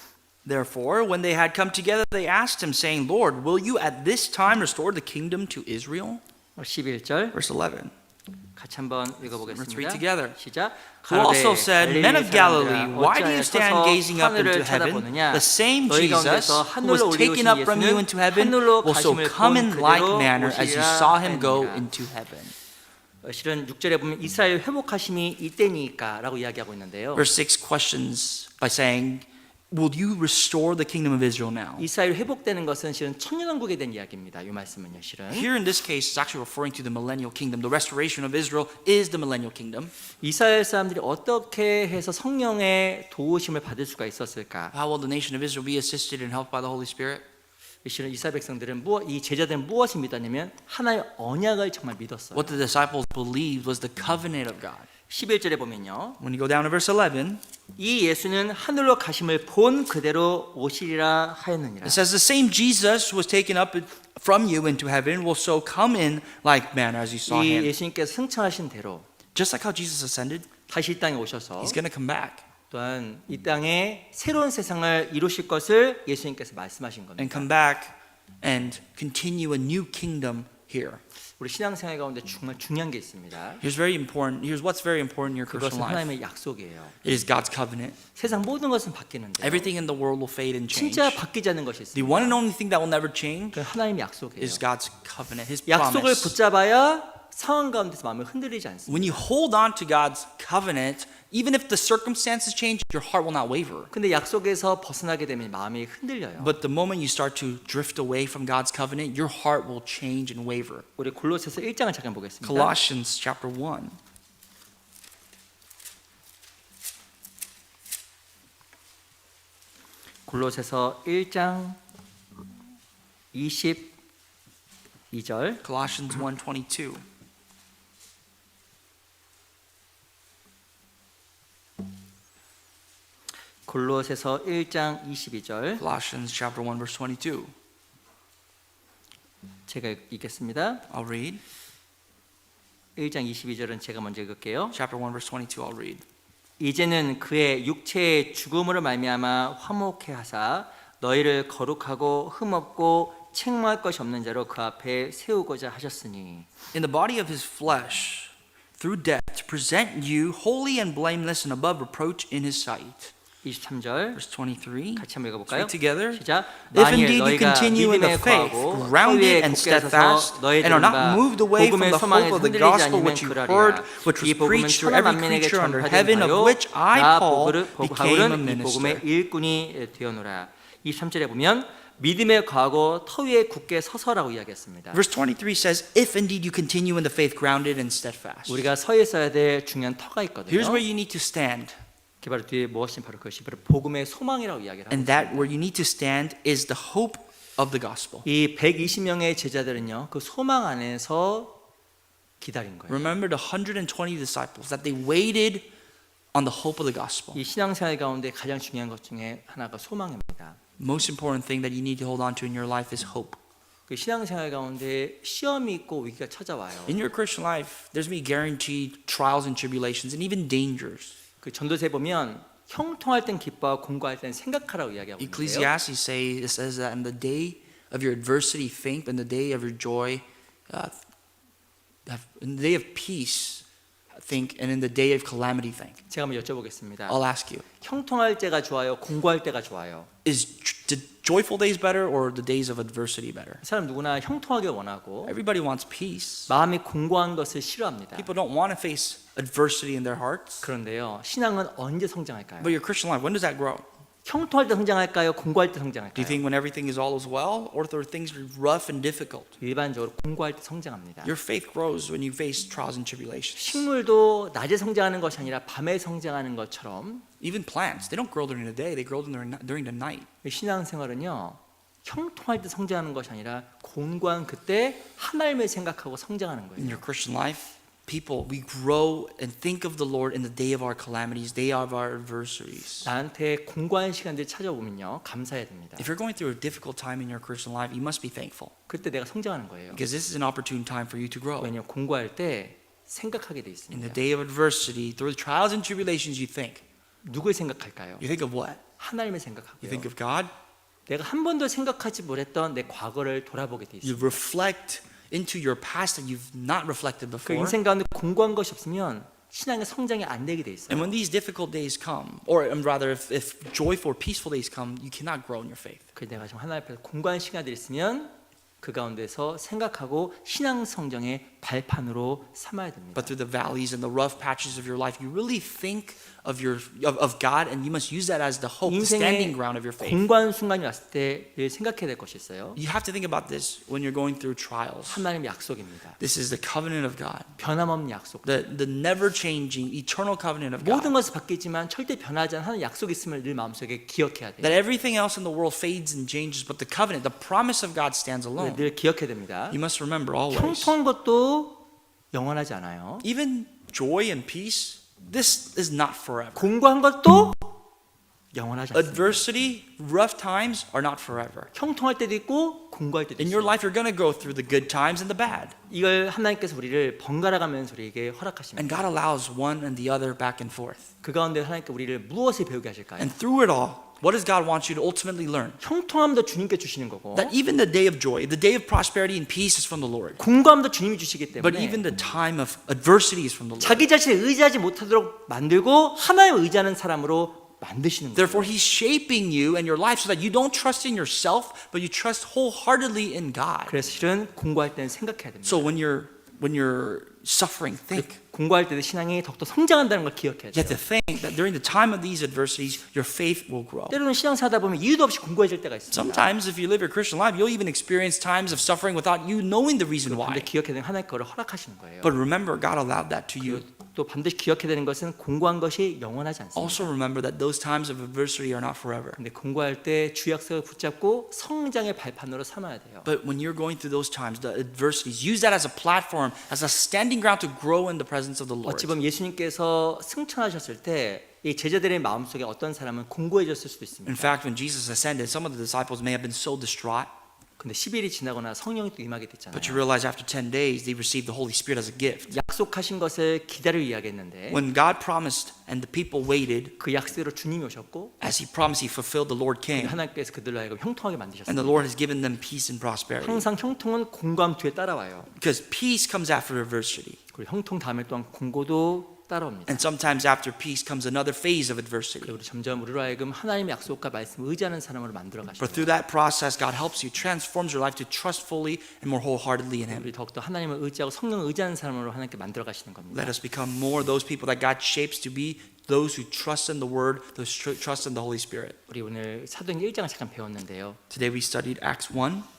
Therefore, when they had come together, they asked him, saying, Lord, will you at this time restore the kingdom to Israel? 11절 Verse 11. 같이 한번 Let's read 읽어보겠습니다. together. 시작. Who also 가로되 said, Men of Galilee, 갈릴리 why do you 사람들아, stand 어찌하여 gazing up into 하늘을 heaven? 쳐다보느냐? The same 너희 Jesus 가운데서 who was 하늘로 taken 올리우신 up from you 예수는 into heaven 하늘로 will so 가심을 come 본 in like 그대로 manner as you 오시리라 saw him go 하였느니라. into heaven. 실은 6절에 보면 이스라엘 회복하심이 이때니까라고 이야기하고 있는데요. Verse 6 questions by saying, Will you restore the kingdom of Israel now? 이스라엘 회복되는 것은 실은 천년왕국에 대한 이야기입니다. 이 말씀은요, 실은 Here in this case, it's actually referring to the millennial kingdom. The restoration of Israel is the millennial kingdom. 이스라엘 사람들이 어떻게 해서 성령의 도우심을 받을 수가 있었을까? How will the nation of Israel be assisted and helped by the Holy Spirit? 실은 이스라엘 백성들은 이 제자들은 무엇을 믿었냐면 하나의 언약을 정말 믿었어요. What the disciples believed was the covenant of God. 11절에 보면요, When you go down to verse 11, 이 예수는 하늘로 가심을 본 그대로 오시리라 하였느니라. it says, The same Jesus who was taken up from you into heaven will so come in like manner as you saw 이 him. 예수님께서 승천하신 대로 Just like how Jesus ascended, 다시 이 땅에 오셔서 he's going to come back 또한 이 땅에 새로운 세상을 이루실 것을 예수님께서 말씀하신 and 겁니다. come back and continue a new kingdom here. 우리 신앙생활 가운데 정말 중요한 게 있습니다. Here's what's very important in your 그것은 Christian life. 하나님의 약속이에요. It is God's covenant. 세상 모든 것은 바뀌는데 Everything in the world will fade and change. 진짜 바뀌지 않는 것이 The 있습니다. one and only thing that will never change 그 하나님의 약속이에요. is God's covenant, His 약속을 promise. 붙잡아야 상황 가운데서 마음을 흔들리지 않습니다. When you hold on to God's covenant, even if the circumstances change, your heart will not waver. 근데 약속에서 벗어나게 되면 마음이 흔들려요. But the moment you start to drift away from God's covenant, your heart will change and waver. 우리 골로새서 1장을 잠깐 보겠습니다. Colossians chapter 1. 골로새서 1장 22절 Colossians 1:22. 골로새서 1장 22절 Colossians chapter 1 verse 22. 제가 읽겠습니다. I'll read. 1장 22절은 제가 먼저 읽을게요. Chapter 1 verse 22 I'll read. 이제는 그의 육체의 죽음으로 말미암아 화목해 하사 너희를 거룩하고 흠없고 책망할 것이 없는 자로 그 앞에 세우고자 하셨으니 In the body of his flesh through death to present you holy and blameless and above reproach in his sight. 23절 Verse 23. 같이 한번 Let's 읽어볼까요? read together. 시작. If 만일 indeed you 너희가 continue in the 믿음에 faith, 거하고 grounded 서위에 and 굳게 서서 steadfast, 너희들은 and are not 바 moved away from 복음의 the 소망에 hope of the 흔들리지 gospel 않으면 which you 그러리라. heard, which was 이 복음은 preached to 천하 every 만민에게 creature under 전파된 heaven, of 바요 which I, 나 Paul, became a 바울은 이 minister. 복음의 일꾼이 되어노라. 23절에 보면 믿음에 거하고 터 위에 굳게 서서라고 이야기했습니다. Verse 23 says, If indeed you continue in the faith, grounded and steadfast. 우리가 서에 써야 될 중요한 터가 있거든요. Here's where you need to stand. 그 바로 뒤에 무엇이 바로 그것이 바로 복음의 소망이라고 이야기를 하고 And that where you need to stand is the hope of the gospel. 이 120명의 제자들은요 그 소망 안에서 기다린 거예요. Remember the 120 disciples that they waited on the hope of the gospel. 이 신앙생활 가운데 가장 중요한 것 중에 하나가 소망입니다. Most important thing that you need to hold on to in your life is hope. 그 신앙생활 가운데 시험이 있고 위기가 찾아와요. In your Christian life, there's going to be guaranteed trials and tribulations and even dangers. 그 전도서에 보면 형통할 땐 기뻐하고 공고할 땐 생각하라고 이야기하고 있는데요. Ecclesiastes says that in the day of your adversity think, and the day of your joy, in the day of peace think, and in the day of calamity think. 제가 한번 여쭤보겠습니다. I'll ask you, 형통할 때가 좋아요? 공고할 때가 좋아요? is the joyful days better or the days of adversity better? 사람 누구나 형통하게 원하고 Everybody wants peace. 마음이 공고한 것을 싫어합니다. People don't want to face adversity in their hearts. 그런데요, 신앙은 언제 성장할까요? But your Christian life, when does that grow? 형통할 때 성장할까요? 공고할 때 Do you 성장할까요? think when everything is all as well, or are things rough and difficult? 일반적으로 공고할 때 성장합니다. Your faith grows when you face trials and tribulations. 식물도 낮에 성장하는 것이 아니라 밤에 성장하는 것처럼 Even plants, they don't grow during the day; they grow during the night. 신앙생활은요, 형통할 때 성장하는 것이 아니라 공고한 그때 하나님을 생각하고 성장하는 In 거예요. your Christian life, people, we grow and think of the Lord in the day of our calamities, day of our adversaries. 나한테 공고한 시간들이 찾아오면요 감사해야 됩니다. If you're going through a difficult time in your Christian life, you must be thankful 그때 내가 성장하는 거예요. because this is an opportune time for you to grow. 왜냐하면 공고할 때 생각하게 돼 In the 있습니다. day of adversity, through trials and tribulations, you think. 누굴 생각할까요? You think of what? 하나님을 You 생각하고요. think of God. 내가 한 번도 생각하지 못했던 내 과거를 돌아보게 돼 You 있습니다. reflect into your past that you've not reflected 그 before. 인생 가운데 공고한 것이 없으면 신앙의 성장이 안 되게 돼 있어요. And when these difficult days come, or rather, if joyful, peaceful days come, you cannot grow in your faith. 그래서 내가 지금 하나님 앞에서 공고한 시간들이 있으면 그 가운데서 생각하고 신앙 성장의 발판으로 삼아야 됩니다. But through the valleys and the rough patches of your life, you really think of God, and you must use that as the hope, the standing 인생의 ground of your faith. 공고한 순간이 왔을 때 늘 생각해야 될 것이 있어요. You have to think about this when you're going through trials. 하나님 약속입니다. This is the covenant of God, 변함없는 약속. the never changing, eternal covenant of 모든 God. 것이 바뀌지만 절대 변하지 않는 하나님 약속이 있음을 늘 마음속에 기억해야 돼요. That everything else in the world fades and changes, but the covenant, the promise of God stands alone. 늘 기억해야 됩니다. You must remember always. 형통한 것도 영원하지 않아요. Even joy and peace, this is not forever. 공고한 것도 영원하지 않습니다. Adversity, rough times are not forever. 형통할 때도 있고 공고할 때도 In your 있어요. life, you're going to go through the good times and the bad. 이걸 하나님께서 우리를 번갈아 가면서 우리에게 And 허락하십니다. God allows one and the other back and forth. 그 가운데 하나님께 우리를 무엇을 배우게 하실까요? And through it all, what does God want you to ultimately learn? 형통함도 주님께 주시는 거고 That even the day of joy, the day of prosperity and peace is from the Lord. 공고함도 주님이 주시기 But 때문에 even the time of adversity is from the Lord. 자기 자신을 의지하지 못하도록 만들고 하나님을 의지하는 사람으로 만드시는 거예요. Therefore, He's shaping you and your life so that you don't trust in yourself, but you trust wholeheartedly in God. 그래서 실은 공고할 때는 생각해야 됩니다. So when you're suffering, think. 공고할 때도 신앙이 더욱더 성장한다는 걸 기억해야 You 돼요. have to think that during the time of these adversities, your faith will grow. 때로는 신앙 살다 보면 이유도 없이 공고해질 때가 있습니다. Sometimes, if you live your Christian life, you'll even experience times of suffering without you knowing the reason 근데 why. 기억해야 되는 하나님 거를 허락하시는 거예요. But remember, God allowed that to you. 또 반드시 기억해야 되는 것은 공고한 것이 영원하지 않습니다. Also remember that those times of adversity are not forever. 근데 공고할 때 주 약속을 붙잡고 성장의 발판으로 삼아야 돼요. But when you're going through those times, the adversities, use that as a platform, as a standing ground to grow in the presence of the Lord. 어찌 보면 예수님께서 승천하셨을 때 이 제자들의 마음속에 어떤 사람은 공고해졌을 수도 있습니다. In fact, when Jesus ascended, some of the disciples may have been so distraught. 근데 10일이 지나거나 성령이 또 임하게 됐잖아요. But you realize after 10 days, they received the Holy Spirit as a gift. 약속하신 것을 기다려 이야기했는데 When God promised and the people waited, 그 약속대로 주님이 오셨고 as He promised, He fulfilled. The Lord came. 하나님께서 그들로 하여금 형통하게 And 만드셨습니다. the Lord has given them peace and prosperity. 항상 형통은 공고함 뒤에 따라와요. Because peace comes after adversity. 그리고 형통 다음에 또한 공고도 따라옵니다. And sometimes after peace comes another phase of adversity. 그리고 점점 우리로 하여금 하나님의 약속과 말씀을 의지하는 사람으로 만들어 But 가십니다. through that process, God helps you, transforms your life to trust fully and more wholeheartedly in Him. 우리 더욱더 하나님을 의지하고 성령을 의지하는 사람으로 하나님께 만들어 가시는 겁니다. Let us become more those people that God shapes to be those who trust in the Word, those who trust in the Holy Spirit. 우리 오늘 사도행 1장을 잠깐 배웠는데요. Today we studied Acts 1,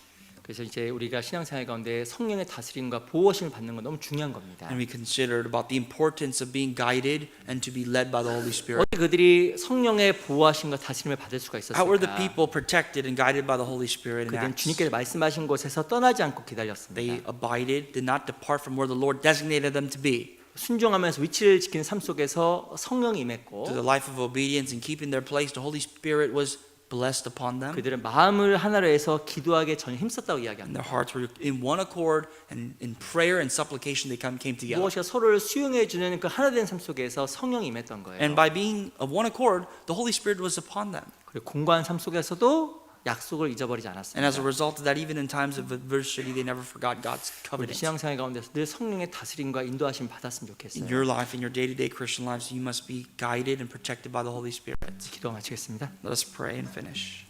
그래서 이제 우리가 신앙생활 가운데 성령의 다스림과 보호심을 받는 건 너무 중요한 겁니다. and we considered about the importance of being guided and to be led by the Holy Spirit. 어떻게 그들이 성령의 보호하심과 다스림을 받을 수가 How were the 있었을까? people protected and guided by the Holy Spirit in 그들은 Acts? 주님께서 말씀하신 곳에서 떠나지 않고 They 기다렸습니다. abided, did not depart from where the Lord designated them to be. 순종하면서 위치를 지키는 삶 속에서 성령이 임했고 To the life of obedience and keeping their place, the Holy Spirit was blessed upon them. 그들은 마음을 하나로 해서 기도하기에 전혀 힘썼다고 And 이야기합니다. their hearts were in one accord, and in prayer and supplication they came together. 무엇이가 서로를 수용해 주는 그 하나된 삶 속에서 성령이 임했던 거예요. And by being of one accord, the Holy Spirit was upon them. 그리고 공고한 삶 속에서도 약속을 잊어버리지 And as 않았습니다. a result of that, even in times of adversity, they never forgot God's 우리 covenant. 신앙생활 가운데서 늘 성령의 다스림과 인도하심 받았으면 In 좋겠어요. your life, in your day-to-day Christian lives, you must be guided and protected by the Holy Spirit. 기도 마치겠습니다. Let us pray and finish.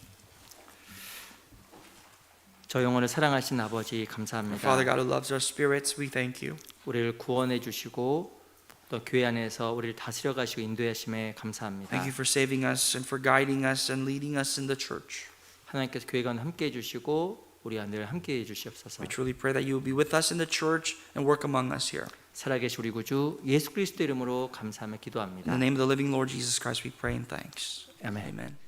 저 영혼을 사랑하신 아버지 Father 감사합니다. God who loves our spirits, we thank you. 우리를 구원해 주시고 또 교회 안에서 우리를 다스려 가시고 인도해 하심에 감사합니다. Thank you for saving us and for guiding us and leading us in the church. 하나님께서 교회 가운데 함께 해 주시고 우리와 늘 함께 해 주시옵소서. We truly pray that you will be with us in the church and work among us here. 살아계신 우리 구주 예수 그리스도 이름으로 감사하며 In 기도합니다. the name of the living Lord Jesus Christ, we pray and thanks. 아멘. Amen.